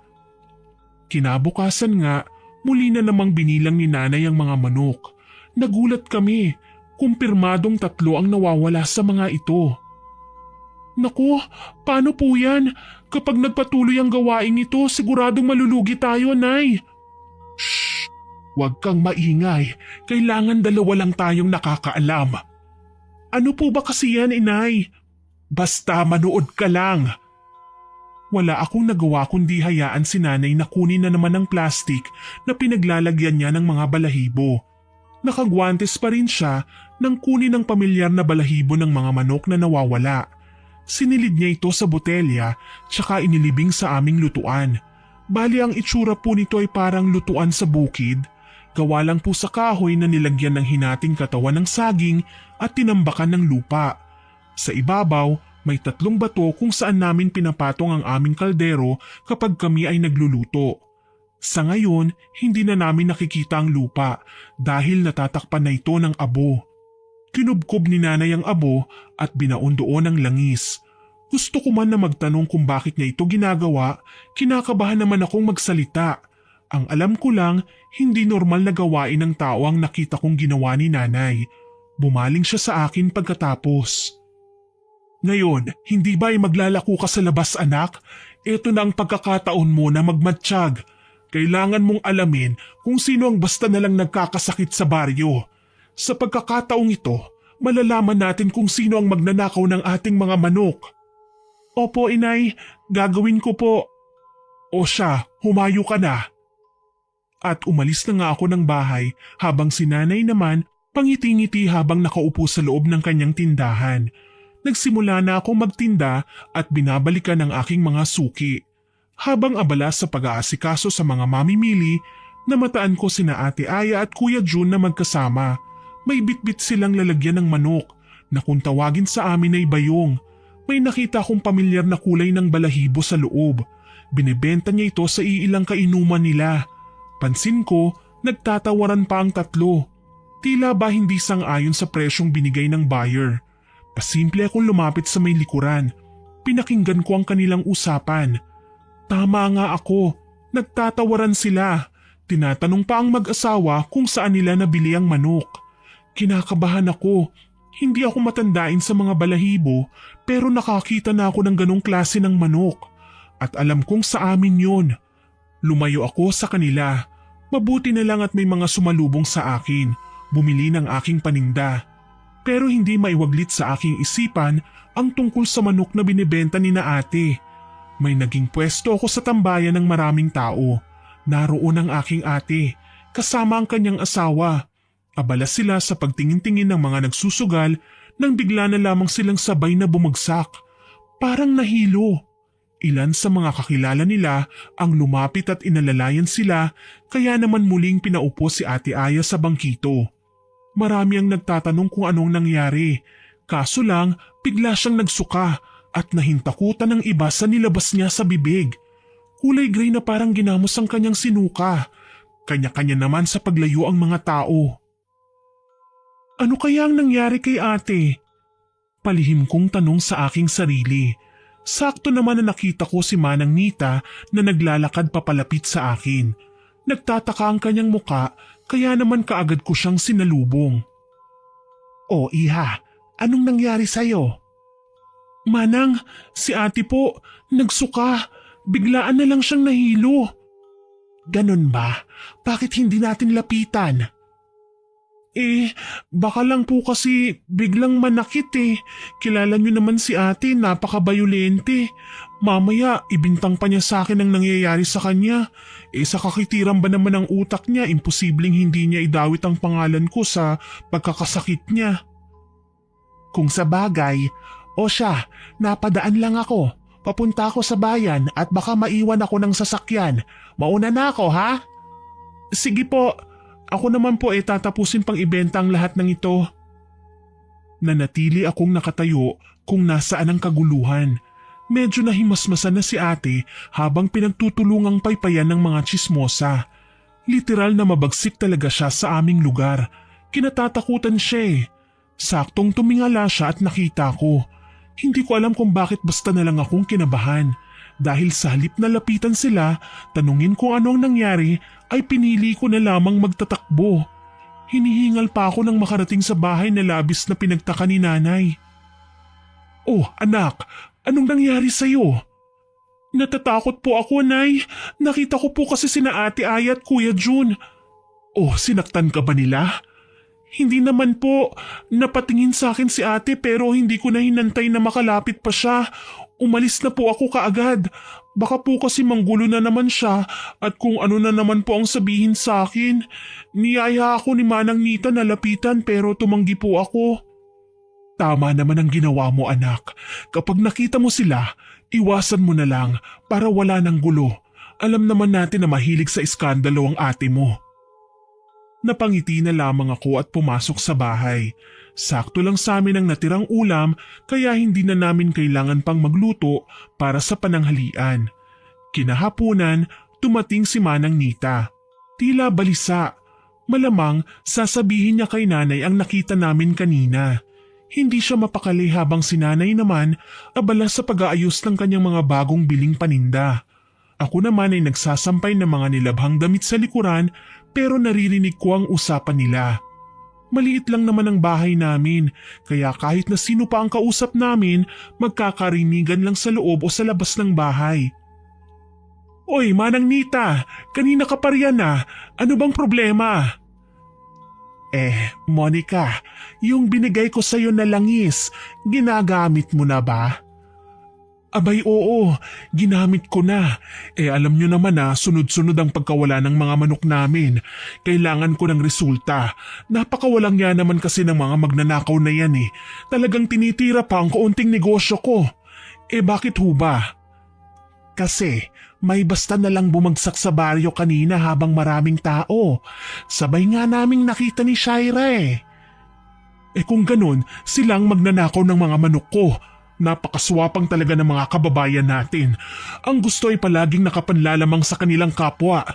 Kinabukasan nga, muli na namang binilang ni nanay ang mga manok. Nagulat kami. Kumpirmadong 3 ang nawawala sa mga ito. Naku, paano po yan? Kapag nagpatuloy ang gawaing ito, siguradong malulugi tayo, Nay. Shh! Huwag kang maingay, kailangan dalawa lang tayong nakakaalam. Ano po ba kasi yan, inay? Basta manood ka lang. Wala akong nagawa kundi hayaan si nanay na kunin na naman ng plastic na pinaglalagyan niya ng mga balahibo. Nakagwantes pa rin siya nang kunin ng pamilyar na balahibo ng mga manok na nawawala. Sinilid niya ito sa botelya tsaka inilibing sa aming lutuan. Bali ang itsura po nito ay parang lutuan sa bukid. Gawa lang po sa kahoy na nilagyan ng hinating katawan ng saging at tinambakan ng lupa. Sa ibabaw, may 3 bato kung saan namin pinapatong ang aming kaldero kapag kami ay nagluluto. Sa ngayon, hindi na namin nakikita ang lupa dahil natatakpan na ito ng abo. Kinubkob ni nanay ang abo at binaon doon ang langis. Gusto ko man na magtanong kung bakit niya ito ginagawa, kinakabahan naman akong magsalita. Ang alam ko lang, hindi normal na gawain ng tao ang nakita kong ginawa ni nanay. Bumaling siya sa akin pagkatapos. Ngayon, hindi ba ay maglalako ka sa labas anak? Ito na ang pagkakataon mo na magmatsyag. Kailangan mong alamin kung sino ang basta na lang nagkakasakit sa baryo. Sa pagkakataong ito, malalaman natin kung sino ang magnanakaw ng ating mga manok. Opo inay, gagawin ko po. O siya, humayo ka na. At umalis na nga ako ng bahay habang si nanay naman pangiti-ngiti habang nakaupo sa loob ng kanyang tindahan. Nagsimula na akong magtinda at binabalikan ang aking mga suki. Habang abala sa pag-aasikaso sa mga mamimili, namataan ko sina Ate Aya at Kuya Jun na magkasama. May bitbit silang lalagyan ng manok na kung tawagin sa amin ay bayong. May nakita akong pamilyar na kulay ng balahibo sa loob. Binebenta niya ito sa iilang kainuman nila. Pansin ko, nagtatawaran pa ang 3. Tila ba hindi sang-ayon sa presyong binigay ng buyer. Pasimple akong lumapit sa may likuran. Pinakinggan ko ang kanilang usapan. Tama nga ako, nagtatawaran sila. Tinatanong pa ang mag-asawa kung saan nila nabili ang manok. Kinakabahan ako. Hindi ako matandain sa mga balahibo pero nakakita na ako ng ganong klase ng manok. At alam kong sa amin yon. Lumayo ako sa kanila. Mabuti na lang at may mga sumalubong sa akin. Bumili ng aking paninda. Pero hindi maiwaglit sa aking isipan ang tungkol sa manok na binibenta ni na ate. May naging pwesto ako sa tambayan ng maraming tao. Naroon ang aking ate, kasama ang kanyang asawa. Abala sila sa pagtingin-tingin ng mga nagsusugal nang bigla na lamang silang sabay na bumagsak. Parang nahilo. Ilan sa mga kakilala nila ang lumapit at inalalayan sila kaya naman muling pinaupo si Ate Aya sa bangkito. Marami ang nagtatanong kung anong nangyari. Kaso lang, bigla siyang nagsuka at nahintakutan ng iba sa nilabas niya sa bibig. Kulay gray na parang ginamos ang kanyang sinuka. Kanya-kanya naman sa paglayo ang mga tao. Ano kaya ang nangyari kay ate? Palihim kong tanong sa aking sarili. Sakto naman na nakita ko si Manang Nita na naglalakad papalapit sa akin. Nagtataka ang kanyang muka kaya naman kaagad ko siyang sinalubong. O iha, anong nangyari sa'yo? Manang, si ate po, nagsuka. Biglaan na lang siyang nahilo. Ganun ba? Bakit hindi natin lapitan? Baka lang po kasi biglang manakit eh. Kilala niyo naman si ate, napaka-bayolente. Mamaya, ibintang pa niya sa akin ang nangyayari sa kanya. Sa kakitiran ba naman ng utak niya, imposibleng hindi niya idawit ang pangalan ko sa pagkakasakit niya. Kung sa bagay, o siya, napadaan lang ako. Papunta ako sa bayan at baka maiwan ako ng sasakyan. Mauna na ako ha? Sige po. Ako naman po tatapusin pang ibenta ang lahat ng ito. Nanatili akong nakatayo kung nasaan ang kaguluhan. Medyo nahimasmasan na si ate habang pinagtutulungang paypayan ng mga tsismosa. Literal na mabagsik talaga siya sa aming lugar. Kinatatakutan siya eh. Saktong tumingala siya at nakita ko. Hindi ko alam kung bakit basta na lang akong kinabahan. Dahil sa halip na lapitan sila, tanungin kung ano ang nangyari, ay pinili ko na lamang magtatakbo. Hinihingal pa ako nang makarating sa bahay na labis na pinagtaka ni nanay. Oh anak, anong nangyari sa'yo? Natatakot po ako, Nay. Nakita ko po kasi sina Ate Aya at Kuya Jun. Oh, sinaktan ka ba nila? Hindi naman po. Napatingin sa akin si ate pero hindi ko na hinantay na makalapit pa siya. Umalis na po ako kaagad. Baka po kasi manggulo na naman siya at kung ano na naman po ang sabihin sa akin. Niyaya ako ni Manang Nita na lapitan pero tumanggi po ako. Tama naman ang ginawa mo anak. Kapag nakita mo sila, iwasan mo na lang para wala ng gulo. Alam naman natin na mahilig sa iskandalo ang ate mo. Napangiti na lamang ako at pumasok sa bahay. Sakto lang sa amin ang natirang ulam kaya hindi na namin kailangan pang magluto para sa pananghalian. Kinahaponan, tumating si Manang Nita. Tila balisa. Malamang sasabihin niya kay nanay ang nakita namin kanina. Hindi siya mapakali habang si nanay naman abala sa pag-aayos ng kanyang mga bagong biling paninda. Ako naman ay nagsasampay ng mga nilabhang damit sa likuran pero naririnig ko ang usapan nila. Maliit lang naman ang bahay namin kaya kahit na sino pa ang kausap namin magkakarinigan lang sa loob o sa labas ng bahay. Oy, Manang Nita, kanina ka pa riyan ah. Ano bang problema? Monica, yung binigay ko sa'yo na langis, ginagamit mo na ba? Abay oo, ginamit ko na. Alam nyo naman na sunod-sunod ang pagkawala ng mga manok namin. Kailangan ko ng resulta. Napakawalang yan naman kasi ng mga magnanakaw na yan eh. Talagang tinitira pa ang kaunting negosyo ko. Bakit ho ba? Kasi may basta na lang bumagsak sa baryo kanina habang maraming tao. Sabay nga naming nakita ni Shaira eh. Kung ganun, silang magnanakaw ng mga manok ko. Napakaswapang talaga ng mga kababayan natin. Ang gusto ay palaging nakapanlalamang sa kanilang kapwa.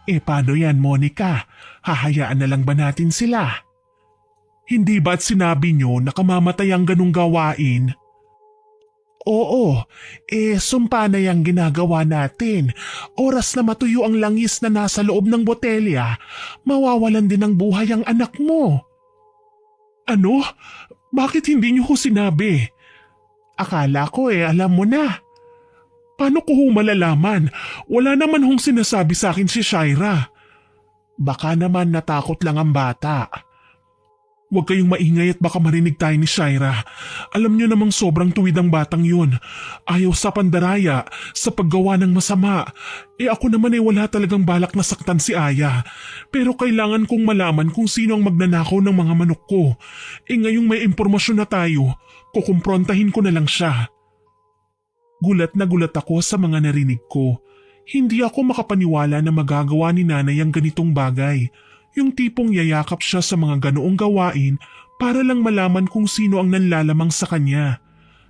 Paano yan, Monica? Hahayaan na lang ba natin sila? Hindi ba't sinabi nyo na kamamatay ang ganung gawain? Oo, sumpa na yung ginagawa natin. Oras na matuyo ang langis na nasa loob ng botelya, mawawalan din ng buhay ang anak mo. Ano? Bakit hindi nyo ko sinabi? Akala ko alam mo na. Paano ko malalaman? Wala naman hong sinasabi sa akin si Shaira. Baka naman natakot lang ang bata. Huwag kayong maingay at baka marinig tayo ni Shaira. Alam niyo namang sobrang tuwid ang batang yun. Ayaw sa pandaraya, sa paggawa ng masama. Ako naman wala talagang balak na saktan si Aya. Pero kailangan kong malaman kung sino ang magnanakaw ng mga manok ko. Ngayong may impormasyon na tayo, kukumprontahin ko na lang siya. Gulat na gulat ako sa mga narinig ko. Hindi ako makapaniwala na magagawa ni nanay ang ganitong bagay. Yung tipong yayakap siya sa mga ganoong gawain para lang malaman kung sino ang nanlalamang sa kanya.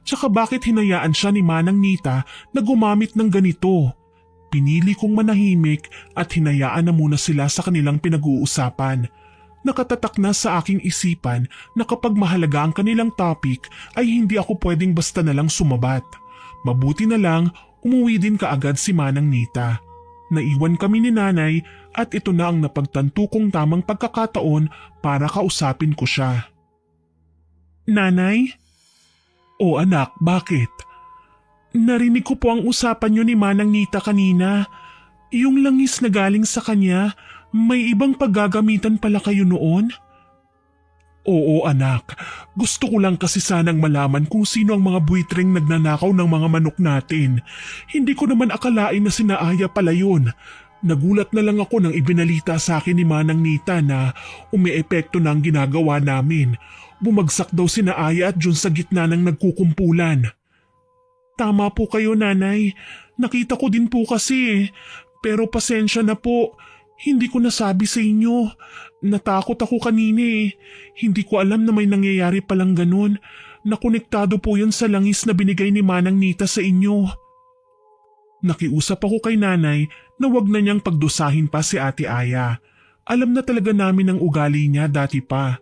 Tsaka bakit hinayaan siya ni Manang Nita na gumamit ng ganito? Pinili kong manahimik at hinayaan na muna sila sa kanilang pinag-uusapan. Nakatatak na sa aking isipan na kapag mahalaga ang kanilang topic ay hindi ako pwedeng basta na lang sumabat. Mabuti na lang umuwi din kaagad si Manang Nita. Naiwan kami ni nanay at ito na ang napagtanto kong tamang pagkakataon para kausapin ko siya. Nanay? O anak, bakit? Narinig ko po ang usapan niyo ni Manang Nita kanina. Yung langis na galing sa kanya, may ibang paggagamitan pala kayo noon? Oo anak, gusto ko lang kasi sanang malaman kung sino ang mga buitreng nagnanakaw ng mga manok natin. Hindi ko naman akalain na sina Aya pala yun. Nagulat na lang ako nang ibinalita sa akin ni Manang Nita na umiepekto na ang ginagawa namin. Bumagsak daw sina Aya at Jun sa gitna ng nagkukumpulan. Tama po kayo nanay, nakita ko din po kasi pero pasensya na po. Hindi ko nasabi sa inyo. Natakot ako kanina. Hindi ko alam na may nangyayari palang ganun. Nakonektado po yun sa langis na binigay ni Manang Nita sa inyo. Nakiusap ako kay nanay na wag na niyang pagdusahin pa si Ate Aya. Alam na talaga namin ang ugali niya dati pa.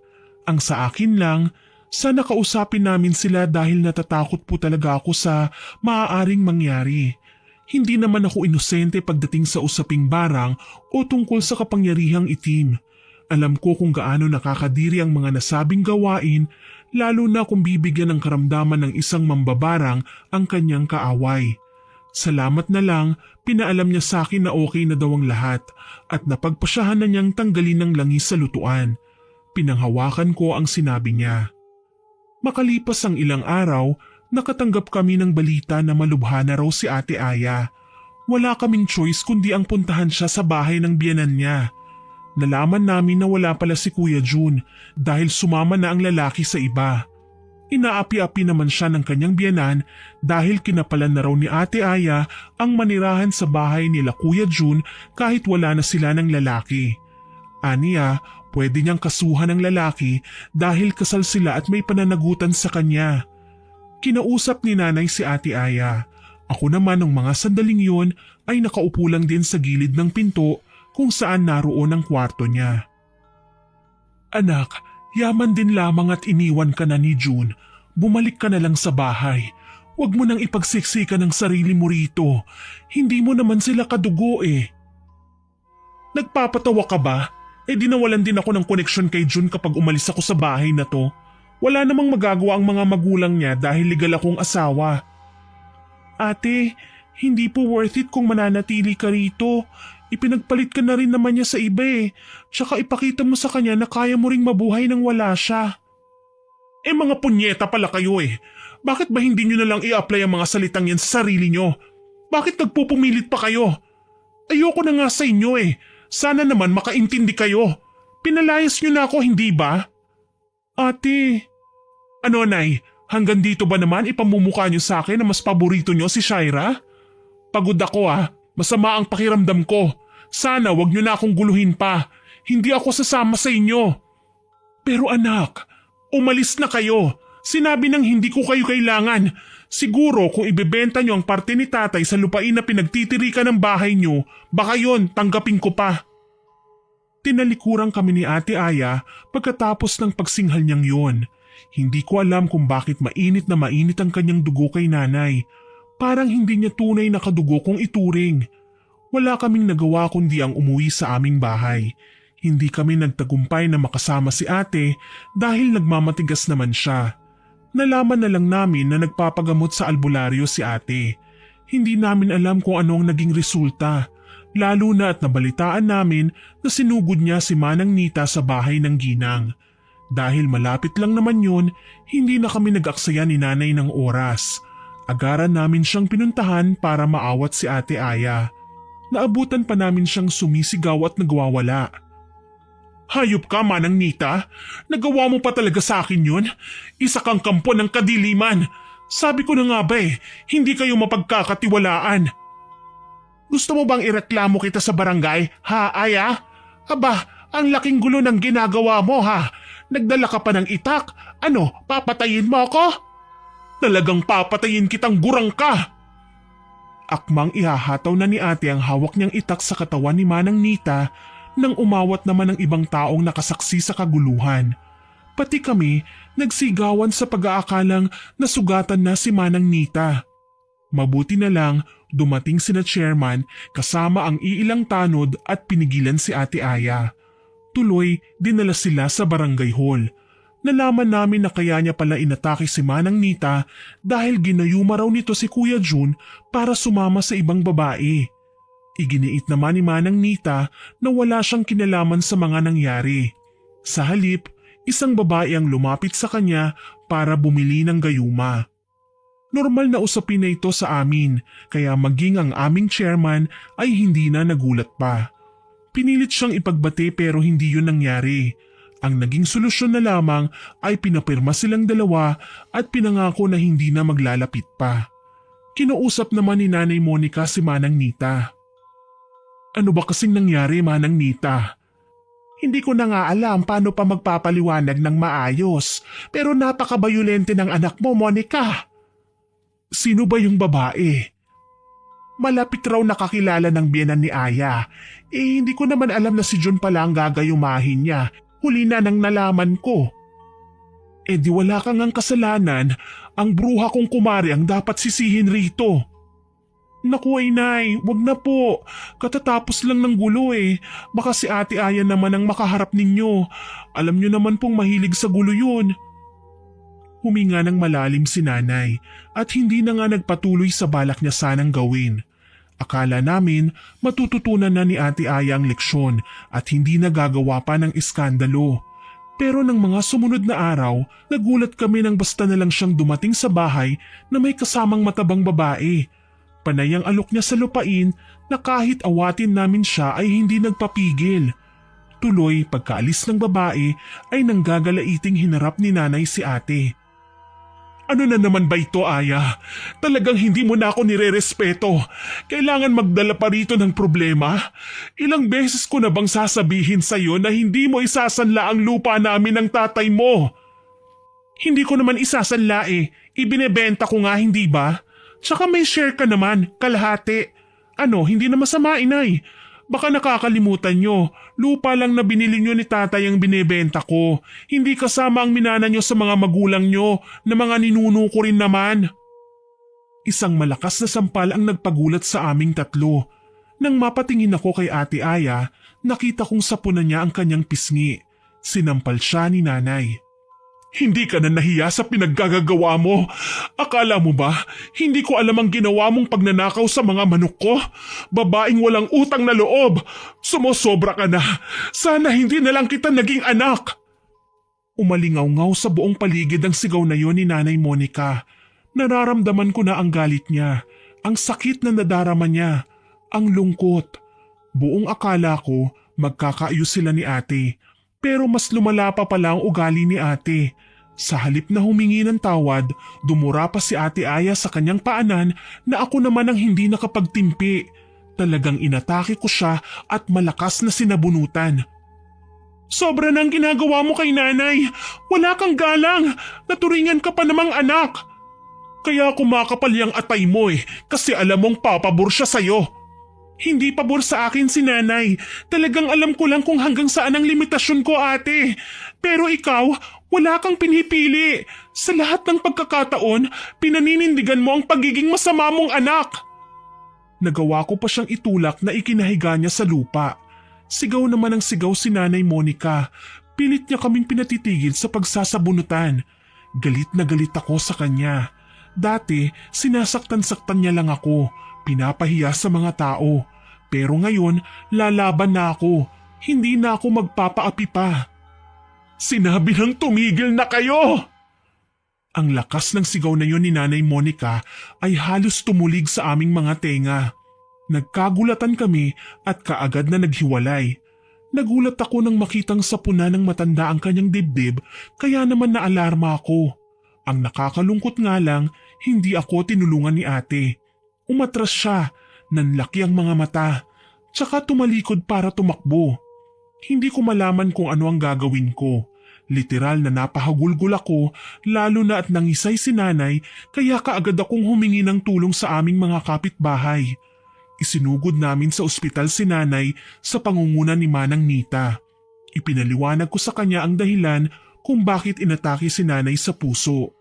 Ang sa akin lang, sana kausapin namin sila dahil natatakot po talaga ako sa maaaring mangyari. Hindi naman ako inosente pagdating sa usaping barang o tungkol sa kapangyarihang itim. Alam ko kung gaano nakakadiri ang mga nasabing gawain, lalo na kung bibigyan ng karamdaman ng isang mambabarang ang kanyang kaaway. Salamat na lang, pinaalam niya sa akin na okay na daw ang lahat at napagpasyahan na niyang tanggalin ng langis sa lutuan. Pinanghawakan ko ang sinabi niya. Makalipas ang ilang araw, nakatanggap kami ng balita na malubha na raw si Ate Aya. Wala kaming choice kundi ang puntahan siya sa bahay ng biyenan niya. Nalaman namin na wala pala si Kuya Jun dahil sumama na ang lalaki sa iba. Inaapi-api naman siya ng kanyang biyenan dahil kinapalan na raw ni Ate Aya ang manirahan sa bahay nila Kuya Jun kahit wala na sila ng lalaki. Aniya, pwede niyang kasuhan ng lalaki dahil kasal sila at may pananagutan sa kanya. Kinausap ni nanay si Ate Aya. Ako naman ng mga sandaling yun ay nakaupo lang din sa gilid ng pinto kung saan naroon ang kwarto niya. Anak, yaman din lamang at iniwan ka na ni June. Bumalik ka na lang sa bahay. Huwag mo nang ipagsiksikan ng sarili mo rito. Hindi mo naman sila kadugo eh. Nagpapatawa ka ba? Dinawalan din ako ng koneksyon kay June kapag umalis ako sa bahay na to. Wala namang magagawa ang mga magulang niya dahil legal akong asawa. Ate, hindi po worth it kung mananatili ka rito. Ipinagpalit ka na rin naman niya sa iba eh. Tsaka ipakita mo sa kanya na kaya mo ring mabuhay nang wala siya. Mga punyeta pala kayo eh. Bakit ba hindi nyo na lang i-apply ang mga salitang yan sa sarili nyo? Bakit nagpupumilit pa kayo? Ayoko na nga sa inyo eh. Sana naman makaintindi kayo. Pinalayas nyo na ako, hindi ba? Ate. Ano, Nay? Hanggang dito ba naman ipamumukha nyo sa akin na mas paborito nyo si Shaira? Pagod ako ah. Masama ang pakiramdam ko. Sana wag nyo na akong guluhin pa. Hindi ako sasama sa inyo. Pero anak, umalis na kayo. Sinabi nang hindi ko kayo kailangan. Siguro kung ibebenta nyo ang parte ni tatay sa lupain na pinagtitirikan ng bahay nyo, baka yon tanggapin ko pa. Tinalikuran kami ni Ate Aya pagkatapos ng pagsinghal niyang yon. Hindi ko alam kung bakit mainit na mainit ang kanyang dugo kay nanay. Parang hindi niya tunay na kadugo kung ituring. Wala kaming nagawa kundi ang umuwi sa aming bahay. Hindi kami nagtagumpay na makasama si ate dahil nagmamatigas naman siya. Nalaman na lang namin na nagpapagamot sa albularyo si ate. Hindi namin alam kung ano ang naging resulta. Lalo na at nabalitaan namin na sinugod niya si Manang Nita sa bahay ng ginang. Dahil malapit lang naman yun, hindi na kami nag-aksaya ni nanay ng oras. Agaran namin siyang pinuntahan para maawat si Ate Aya. Naabutan pa namin siyang sumisigaw at nagwawala. Hayop ka, Manang Nita! Nagawa mo pa talaga sa akin yun? Isa kang kampo ng kadiliman! Sabi ko na nga ba hindi kayo mapagkakatiwalaan. Gusto mo bang ireklamo kita sa barangay, ha, Aya? Aba, ang laking gulo ng ginagawa mo, ha? Nagdala ka pa ng itak? Ano, papatayin mo ako? Talagang papatayin kitang gurang ka! Akmang ihahataw na ni ate ang hawak niyang itak sa katawan ni Manang Nita nang umawat naman ng ibang taong nakasaksi sa kaguluhan. Pati kami nagsigawan sa pag-aakalang nasugatan na si Manang Nita. Mabuti na lang dumating sina chairman kasama ang iilang tanod at pinigilan si Ate Aya. Tuloy dinala sila sa barangay hall. Nalaman namin na kaya niya pala inatake si Manang Nita dahil ginayuma raw nito si Kuya Jun para sumama sa ibang babae. Iginiit naman ni Manang Nita na wala siyang kinalaman sa mga nangyari. Sa halip, isang babae ang lumapit sa kanya para bumili ng gayuma. Normal na usapin na ito sa amin kaya maging ang aming chairman ay hindi na nagulat pa. Pinilit siyang ipagbati pero hindi yun nangyari. Ang naging solusyon na lamang ay pinapirma silang dalawa at pinangako na hindi na maglalapit pa. Kinausap naman ni Nanay Monica si Manang Nita. Ano ba kasing nangyari, Manang Nita? Hindi ko na nga alam paano pa magpapaliwanag ng maayos pero napakabayolente ng anak mo, Monica. Sino ba yung babae? Malapit raw nakakilala ng biyenan ni Aya. Hindi ko naman alam na si Jun pala ang gagayumahin niya. Huli na nang nalaman ko. Di wala kang ang kasalanan. Ang bruha kong kumari ang dapat sisihin rito. Naku ay nay, wag na po. Katatapos lang ng gulo Baka si Ate Aya naman ang makaharap ninyo. Alam nyo naman pong mahilig sa gulo yun. Huminga ng malalim si nanay at hindi na nga nagpatuloy sa balak niya sanang gawin. Akala namin matututunan na ni Ate Aya ang leksyon at hindi na gagawa pa ng iskandalo. Pero ng mga sumunod na araw, nagulat kami nang basta na lang siyang dumating sa bahay na may kasamang matabang babae. Panay ang alok niya sa lupain na kahit awatin namin siya ay hindi nagpapigil. Tuloy pagkaalis ng babae ay nanggagalaiting hinarap ni nanay si ate. Ano na naman ba ito, Aya? Talagang hindi mo na ako nirerespeto. Kailangan magdala pa rito ng problema? Ilang beses ko na bang sasabihin sa'yo na hindi mo isasanla ang lupa namin ng tatay mo? Hindi ko naman isasanla eh. Ibinebenta ko nga, hindi ba? Tsaka may share ka naman, kalahati. Ano, hindi na masama, inay. Baka nakakalimutan nyo, lupa lang na binili nyo ni tatay ang binebenta ko. Hindi kasama ang minana nyo sa mga magulang nyo na mga ninuno ko rin naman. Isang malakas na sampal ang nagpagulat sa aming tatlo. Nang mapatingin ako kay Ate Aya, nakita kong sapunan niya ang kanyang pisngi. Sinampal siya ni nanay. Hindi ka na nahiya sa pinaggagawa mo. Akala mo ba, hindi ko alam ang ginawa mong pagnanakaw sa mga manok ko? Babaeng walang utang na loob. Sumosobra ka na. Sana hindi na lang kita naging anak. Umalingaw-ngaw sa buong paligid ang sigaw na yon ni Nanay Monica. Nararamdaman ko na ang galit niya, ang sakit na nadarama niya, ang lungkot. Buong akala ko magkakaayos sila ni ate. Pero mas lumala pa pala ang ugali ni ate. Sa halip na humingi ng tawad, dumura pa si Ate Aya sa kanyang paanan na ako naman ang hindi nakapagtimpi. Talagang inatake ko siya at malakas na sinabunutan. Sobra nang ginagawa mo kay nanay. Wala kang galang. Naturingan ka pa namang anak. Kaya kumakapal yung atay mo kasi alam mong papabor siya sa'yo. Hindi pabor sa akin si nanay. Talagang alam ko lang kung hanggang saan ang limitasyon ko, ate. Pero ikaw, wala kang pinipili. Sa lahat ng pagkakataon, pinaninindigan mo ang pagiging masama mong anak. Nagawa ko pa siyang itulak na ikinahiga niya sa lupa. Sigaw naman ang sigaw si Nanay Monica. Pilit niya kaming pinatitigil sa pagsasabunutan. Galit na galit ako sa kanya. Dati, sinasaktan-saktan niya lang ako. Pinapahiya sa mga tao. Pero ngayon, lalaban na ako. Hindi na ako magpapaapi pa. Sinabi ng tumigil na kayo! Ang lakas ng sigaw na yon ni Nanay Monica ay halos tumulig sa aming mga tenga. Nagkagulatan kami at kaagad na naghiwalay. Nagulat ako nang makitang sapuna ng matanda ang kanyang dibdib kaya naman naalarma ako. Ang nakakalungkot nga lang, hindi ako tinulungan ni ate. Umatras siya, nanlaki ang mga mata, tsaka tumalikod para tumakbo. Hindi ko malaman kung ano ang gagawin ko. Literal na napahagulgol ako, lalo na at nangisay si nanay kaya kaagad akong humingi ng tulong sa aming mga kapitbahay. Isinugod namin sa ospital si nanay sa pangunguna ni Manang Nita. Ipinaliwanag ko sa kanya ang dahilan kung bakit inatake si nanay sa puso.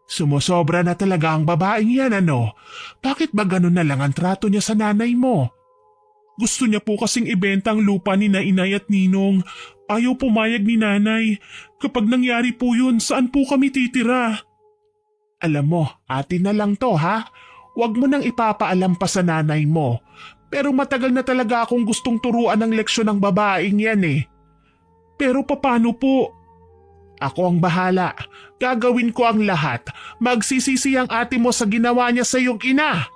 Sumusobra na talaga ang babaeng yan, ano? Bakit ba ganun na lang ang trato niya sa nanay mo? Gusto niya po kasing ibenta ang lupa ni na inay at ninong. Ayaw pumayag ni nanay. Kapag nangyari po yun, saan po kami titira? Alam mo, atin na lang to ha? Huwag mo nang ipapaalam pa sa nanay mo. Pero matagal na talaga akong gustong turuan ng leksyon ng babaeng yan eh. Pero paano po? Ako ang bahala. Gagawin ko ang lahat. Magsisisi ang ate mo sa ginawa niya sa iyong ina.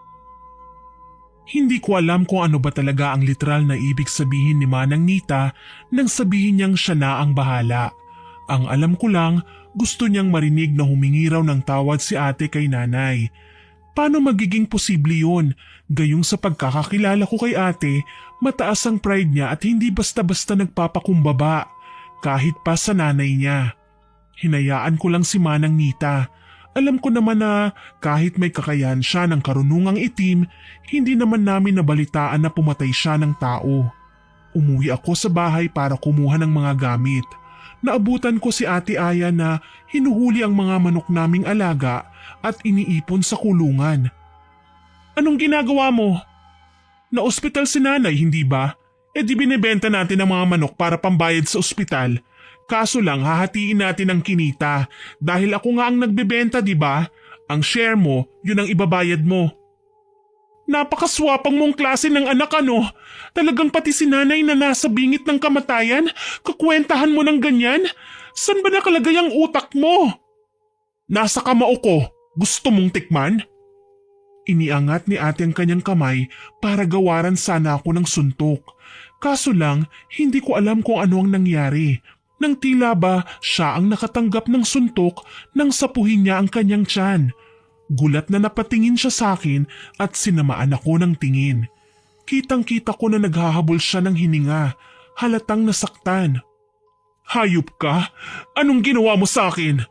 Hindi ko alam kung ano ba talaga ang literal na ibig sabihin ni Manang Nita nang sabihin niyang siya na ang bahala. Ang alam ko lang, gusto niyang marinig na humingi raw ng tawad si ate kay nanay. Paano magiging posible yun? Gayong sa pagkakakilala ko kay ate, mataas ang pride niya at hindi basta-basta nagpapakumbaba. Kahit pa sa nanay niya. Hinayaan ko lang si Manang Nita. Alam ko naman na kahit may kakayahan siya ng karunungang itim, hindi naman namin nabalitaan na pumatay siya ng tao. Umuwi ako sa bahay para kumuha ng mga gamit. Naabutan ko si Ate Aya na hinuhuli ang mga manok naming alaga at iniipon sa kulungan. Anong ginagawa mo? Na-ospital si nanay, hindi ba? E di binibenta natin ang mga manok para pambayad sa ospital. Kaso lang hahatiin natin ang kinita dahil ako nga ang nagbebenta, di ba? Ang share mo, yun ang ibabayad mo. Napakaswapang mong klase ng anak ano. Talagang pati si nanay na nasa bingit ng kamatayan, kakwentahan mo ng ganyan? San ba nakalagay ang utak mo? Nasa kamao ko, gusto mong tikman? Iniangat ni ate ang kanyang kamay para gawaran sana ako ng suntok. Kaso lang, hindi ko alam kung ano ang nangyari. Nang tila ba siya ang nakatanggap ng suntok nang sapuhin niya ang kanyang tiyan. Gulat na napatingin siya sa akin at sinamaan ako ng tingin. Kitang-kita ko na naghahabol siya ng hininga, halatang nasaktan. Hayop ka? Anong ginawa mo sa akin?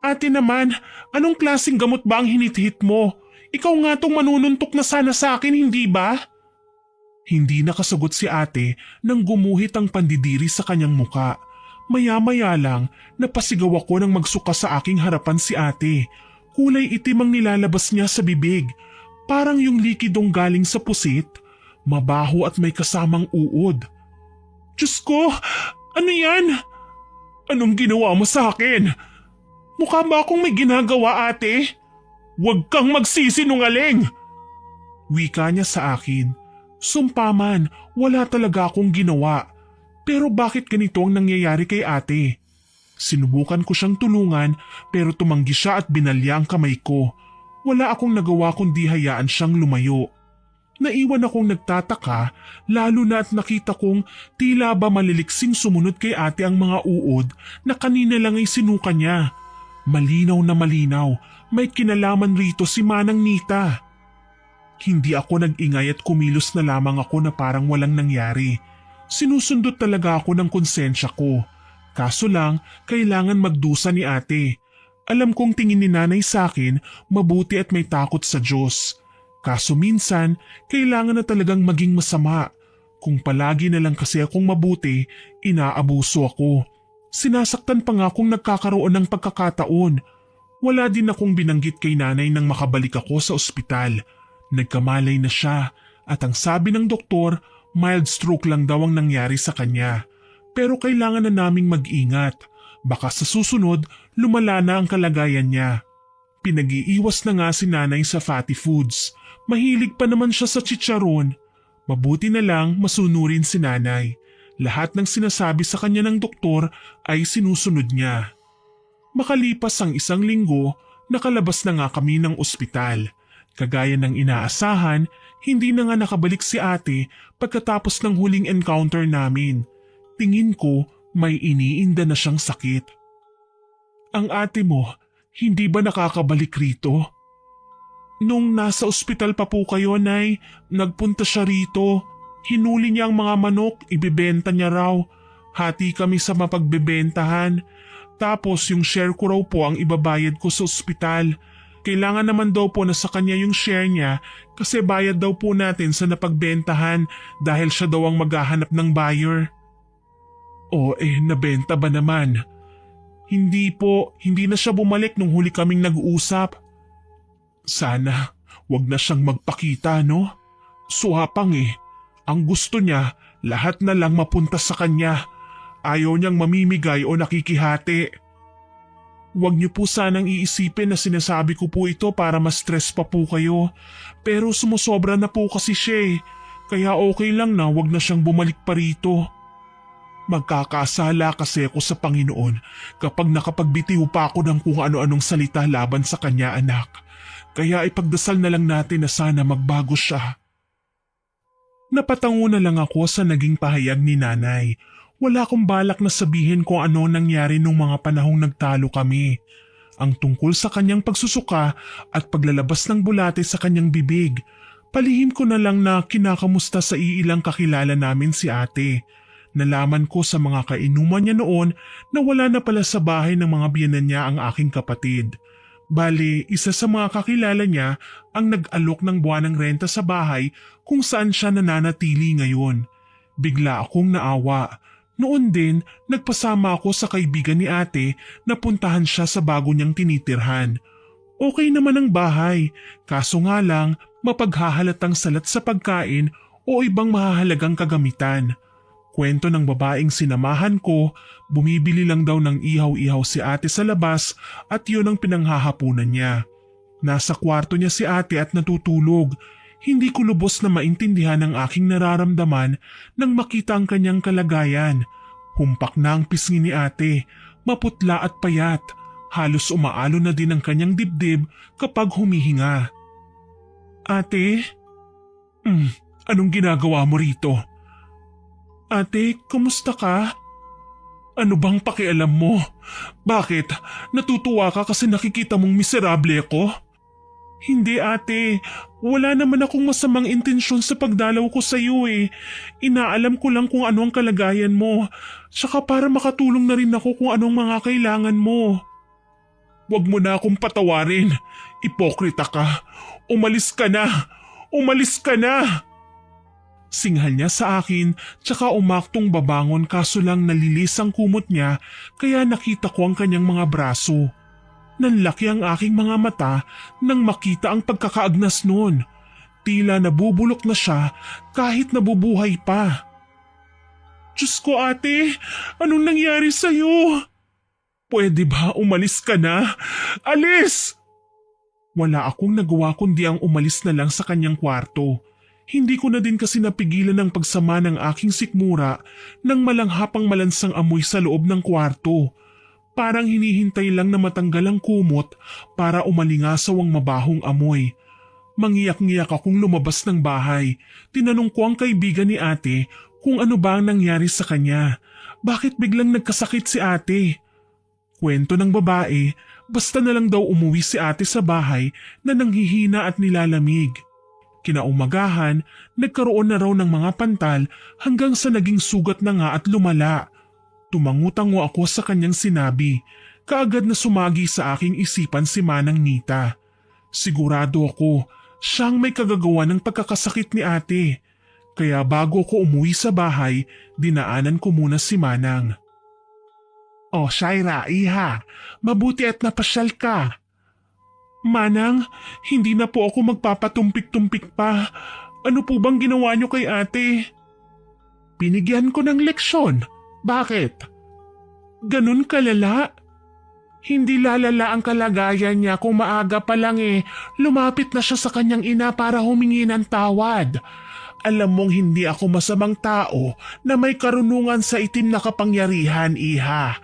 Ate naman, anong klaseng gamot ba ang hinit-hit mo? Ikaw nga tong manununtok na sana sa akin, hindi ba? Hindi nakasagot si ate nang gumuhit ang pandidiri sa kanyang muka. Maya-maya lang, napasigaw ako nang magsuka sa aking harapan si ate. Kulay itim ang nilalabas niya sa bibig. Parang yung likidong galing sa pusit, mabaho at may kasamang uod. Diyos ko! Ano yan? Anong ginawa mo sa akin? Mukha ba akong may ginagawa, ate? Huwag kang magsisinungaling! Wika niya sa akin. Sumpaman, wala talaga akong ginawa. Pero bakit ganito ang nangyayari kay ate? Sinubukan ko siyang tulungan pero tumanggi siya at binalya ang kamay ko. Wala akong nagawa kundi hayaan siyang lumayo. Naiwan akong nagtataka lalo na at nakita kong tila ba maliliksing sumunod kay ate ang mga uod na kanina lang ay sinuka niya. Malinaw na malinaw, may kinalaman rito si Manang Nita. Hindi ako nag-ingay at kumilos na lamang ako na parang walang nangyari. Sinusundot talaga ako ng konsensya ko. Kaso lang, kailangan magdusa ni ate. Alam kong tingin ni nanay sa akin, mabuti at may takot sa Diyos. Kaso minsan, kailangan na talagang maging masama. Kung palagi na lang kasi akong mabuti, inaabuso ako. Sinasaktan pa nga akong nagkakaroon ng pagkakataon. Wala din akong binanggit kay nanay nang makabalik ako sa ospital. Nagkamalay na siya at ang sabi ng doktor, mild stroke lang daw ang nangyari sa kanya. Pero kailangan na naming mag-ingat. Baka sa susunod, lumala na ang kalagayan niya. Pinag-iiwas na nga si nanay sa fatty foods. Mahilig pa naman siya sa chicharon. Mabuti na lang masunurin si nanay. Lahat ng sinasabi sa kanya ng doktor ay sinusunod niya. Makalipas ang 1 linggo, nakalabas na nga kami ng ospital. Kagaya ng inaasahan, hindi na nga nakabalik si ate pagkatapos ng huling encounter namin. Tingin ko may iniinda na siyang sakit. Ang ate mo, hindi ba nakakabalik rito? Nung nasa ospital pa po kayo, Nay, nagpunta siya rito. Hinuli niya ang mga manok, ibibenta niya raw. Hati kami sa mapagbebentahan. Tapos yung share ko raw po ang ibabayad ko sa ospital. Kailangan naman daw po na sa kanya yung share niya kasi bayad daw po natin sa napagbentahan dahil siya daw ang maghahanap ng buyer. Nabenta ba naman? Hindi po, hindi na siya bumalik nung huli kaming nag-uusap. Sana, wag na siyang magpakita, no? Suhapang eh. Ang gusto niya, lahat na lang mapunta sa kanya. Ayaw niyang mamimigay o nakikihati. Huwag niyo po sanang iisipin na sinasabi ko po ito para ma-stress pa po kayo. Pero sumusobra na po kasi siya eh. Kaya okay lang na wag na siyang bumalik pa rito. Magkakasala kasi ako sa Panginoon kapag nakapagbitiw pa ako ng kung ano-anong salita laban sa kanya, anak. Kaya ipagdasal na lang natin na sana magbago siya. Napatango na lang ako sa naging pahayag ni nanay. Wala akong balak na sabihin kung ano nangyari nung mga panahong nagtalo kami. Ang tungkol sa kanyang pagsusuka at paglalabas ng bulate sa kanyang bibig. Palihim ko na lang na kinakamusta sa iilang kakilala namin si ate. Nalaman ko sa mga kainuman niya noon na wala na pala sa bahay ng mga biyenan niya ang aking kapatid. Bali, isa sa mga kakilala niya ang nag-alok ng buwanang renta sa bahay kung saan siya nananatili ngayon. Bigla akong naawa. Noon din, nagpasama ako sa kaibigan ni ate na puntahan siya sa bago niyang tinitirhan. Okay naman ang bahay, kaso nga lang mapaghahalatang salat sa pagkain o ibang mahahalagang kagamitan. Kwento ng babaeng sinamahan ko, bumibili lang daw ng ihaw-ihaw si ate sa labas at yun ang pinanghahapunan niya. Nasa kwarto niya si ate at natutulog. Hindi ko lubos na maintindihan ang aking nararamdaman nang makita ang kanyang kalagayan. Humpak na ang pisngi ni ate, maputla at payat. Halos umaalo na din ang kanyang dibdib kapag humihinga. Ate? Anong ginagawa mo rito? Ate, kumusta ka? Ano bang pakialam mo? Bakit? Natutuwa ka kasi nakikita mong miserable ako? Hindi ate, wala naman akong masamang intensyon sa pagdalaw ko sa iyo eh. Inaalam ko lang kung ano ang kalagayan mo, saka para makatulong na rin ako kung anong mga kailangan mo. Huwag mo na akong patawarin, ipokrita ka. Umalis ka na! Umalis ka na! Singhal niya sa akin tsaka umaktong babangon kaso lang nalilis ang kumot niya kaya nakita ko ang kanyang mga braso. Nanlaki ang aking mga mata nang makita ang pagkakaagnas noon. Tila nabubulok na siya kahit nabubuhay pa. Diyos ko ate, anong nangyari sa'yo? Pwede ba umalis ka na? Alis! Wala akong nagawa kundi ang umalis na lang sa kanyang kwarto. Hindi ko na din kasi napigilan ang pagsama ng aking sikmura nang malanghapang malansang amoy sa loob ng kwarto. Parang hinihintay lang na matanggal ang kumot para umalingasaw ang mabahong amoy. Mangiyak-ngiyak akong lumabas ng bahay. Tinanong ko ang kaibigan ni ate kung ano ba ang nangyari sa kanya. Bakit biglang nagkasakit si ate? Kwento ng babae, basta na lang daw umuwi si ate sa bahay na nanghihina at nilalamig. Kinaumagahan, nagkaroon na raw ng mga pantal hanggang sa naging sugat na nga at lumala. Tumangutango ako sa kanyang sinabi. Kaagad na sumagi sa aking isipan si Manang Nita. Sigurado ako, siyang may kagagawa ng pagkakasakit ni ate. Kaya bago ko umuwi sa bahay, dinaanan ko muna si Manang. Oh Shaira, iha, mabuti at napasyal ka. Manang, hindi na po ako magpapatumpik-tumpik pa. Ano po bang ginawa niyo kay ate? Binigyan ko ng leksyon. Bakit? Ganun kalala? Hindi lalala ang kalagayan niya kung maaga pa lang lumapit na siya sa kanyang ina para humingi ng tawad. Alam mong hindi ako masamang tao na may karunungan sa itim na kapangyarihan, iha.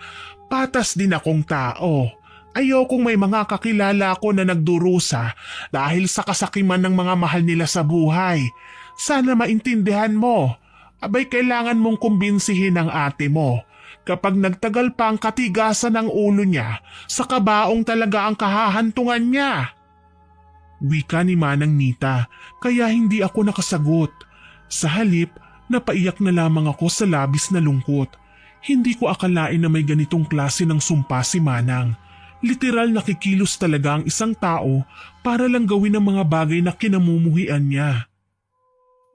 Patas din akong tao. Ayokong may mga kakilala ko na nagdurusa dahil sa kasakiman ng mga mahal nila sa buhay. Sana maintindihan mo. Abay kailangan mong kumbinsihin ang ate mo. Kapag nagtagal pa ang katigasan ng ulo niya, sa kabaong talaga ang kahahantungan niya. Wika ni Manang Nita, kaya hindi ako nakasagot. Sa halip, napaiyak na lamang ako sa labis na lungkot. Hindi ko akalain na may ganitong klase ng sumpa si Manang. Literal nakikilos talaga ang isang tao para lang gawin ang mga bagay na kinamumuhian niya.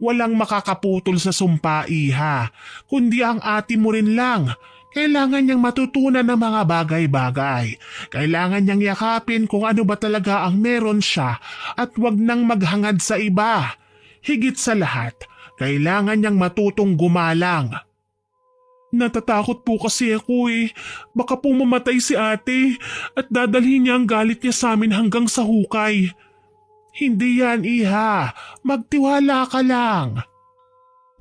Walang makakaputol sa sumpa, iha, kundi ang ate mo rin lang. Kailangan niyang matutunan ng mga bagay-bagay. Kailangan niyang yakapin kung ano ba talaga ang meron siya at wag nang maghangad sa iba. Higit sa lahat, kailangan niyang matutong gumalang. Natatakot po kasi ako Baka po mamatay si ate at dadalhin niya ang galit niya sa amin hanggang sa hukay. Hindi yan, iha. Magtiwala ka lang.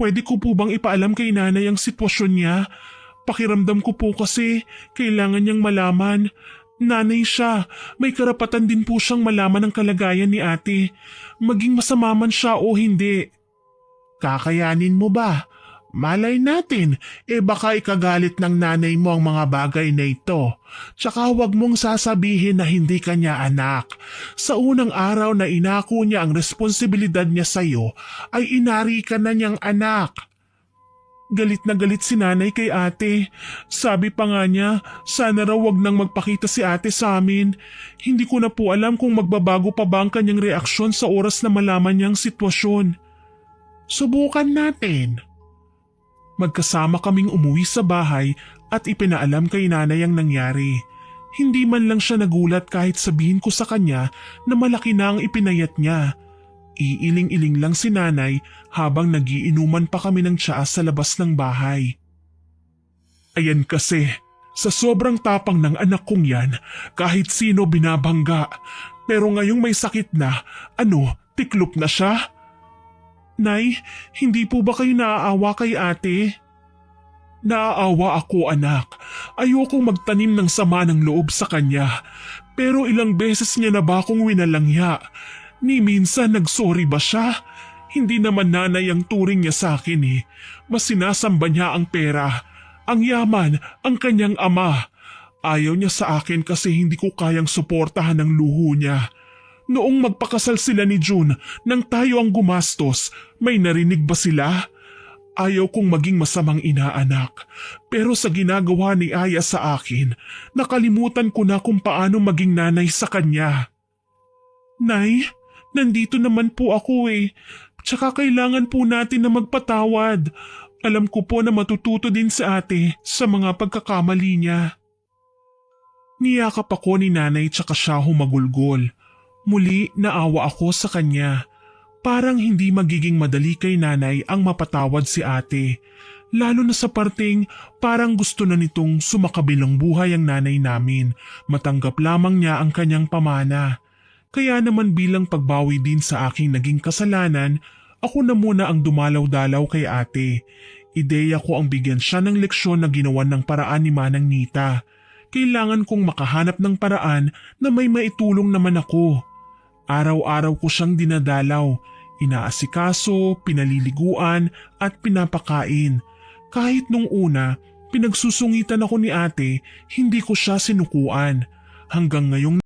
Pwede ko po bang ipaalam kay nanay ang sitwasyon niya? Pakiramdam ko po kasi kailangan niyang malaman. Nanay siya, may karapatan din po siyang malaman ang kalagayan ni ate. Maging masama man siya o hindi. Kakayanin mo ba? Malay natin, baka ikagalit ng nanay mo ang mga bagay na ito. Tsaka huwag mong sasabihin na hindi ka niya anak. Sa unang araw na inako niya ang responsibilidad niya sa'yo, ay inari ka na niyang anak. Galit na galit si nanay kay ate. Sabi pa nga niya, sana raw wag nang magpakita si ate sa amin. Hindi ko na po alam kung magbabago pa ba ang kanyang reaksyon sa oras na malaman niya ang sitwasyon. Subukan natin. Magkasama kaming umuwi sa bahay at ipinaalam kay nanay ang nangyari. Hindi man lang siya nagulat kahit sabihin ko sa kanya na malaki na ang ipinayat niya. Iiling-iling lang si nanay habang nagiinuman pa kami ng tsaa sa labas ng bahay. Ayan kasi, sa sobrang tapang ng anak kong yan, kahit sino binabangga. Pero ngayong may sakit na, tiklop na siya? Nay, hindi po ba kayo naaawa kay ate? Naaawa ako anak. Ayokong magtanim ng sama ng loob sa kanya. Pero ilang beses niya na ba akong winalangya? Ni minsan nagsorry ba siya? Hindi naman nanay ang turing niya sa akin eh. Mas sinasamba niya ang pera, ang yaman, ang kanyang ama. Ayaw niya sa akin kasi hindi ko kayang suportahan ang luho niya. Noong magpakasal sila ni June, nang tayo ang gumastos, may narinig ba sila? Ayaw kong maging masamang inaanak. Pero sa ginagawa ni Aya sa akin, nakalimutan ko na kung paano maging nanay sa kanya. Nay, nandito naman po ako eh. Tsaka kailangan po natin na magpatawad. Alam ko po na matututo din si ate sa mga pagkakamali niya. Niyakap ako ni nanay tsaka siya humagulgol. Muli naawa ako sa kanya. Parang hindi magiging madali kay nanay ang mapatawad si ate. Lalo na sa parting parang gusto na nitong sumakabilang buhay ang nanay namin. Matanggap lamang niya ang kanyang pamana. Kaya naman bilang pagbawi din sa aking naging kasalanan, ako na muna ang dumalaw-dalaw kay ate. Ideya ko ang bigyan siya ng leksyon na ginawan ng paraan ni Manang Nita. Kailangan kong makahanap ng paraan na may maitulong naman ako. Araw-araw ko siyang dinadalaw, inaasikaso, pinaliliguan at pinapakain. Kahit nung una, pinagsusungitan ako ni ate, hindi ko siya sinukuan. Hanggang ngayong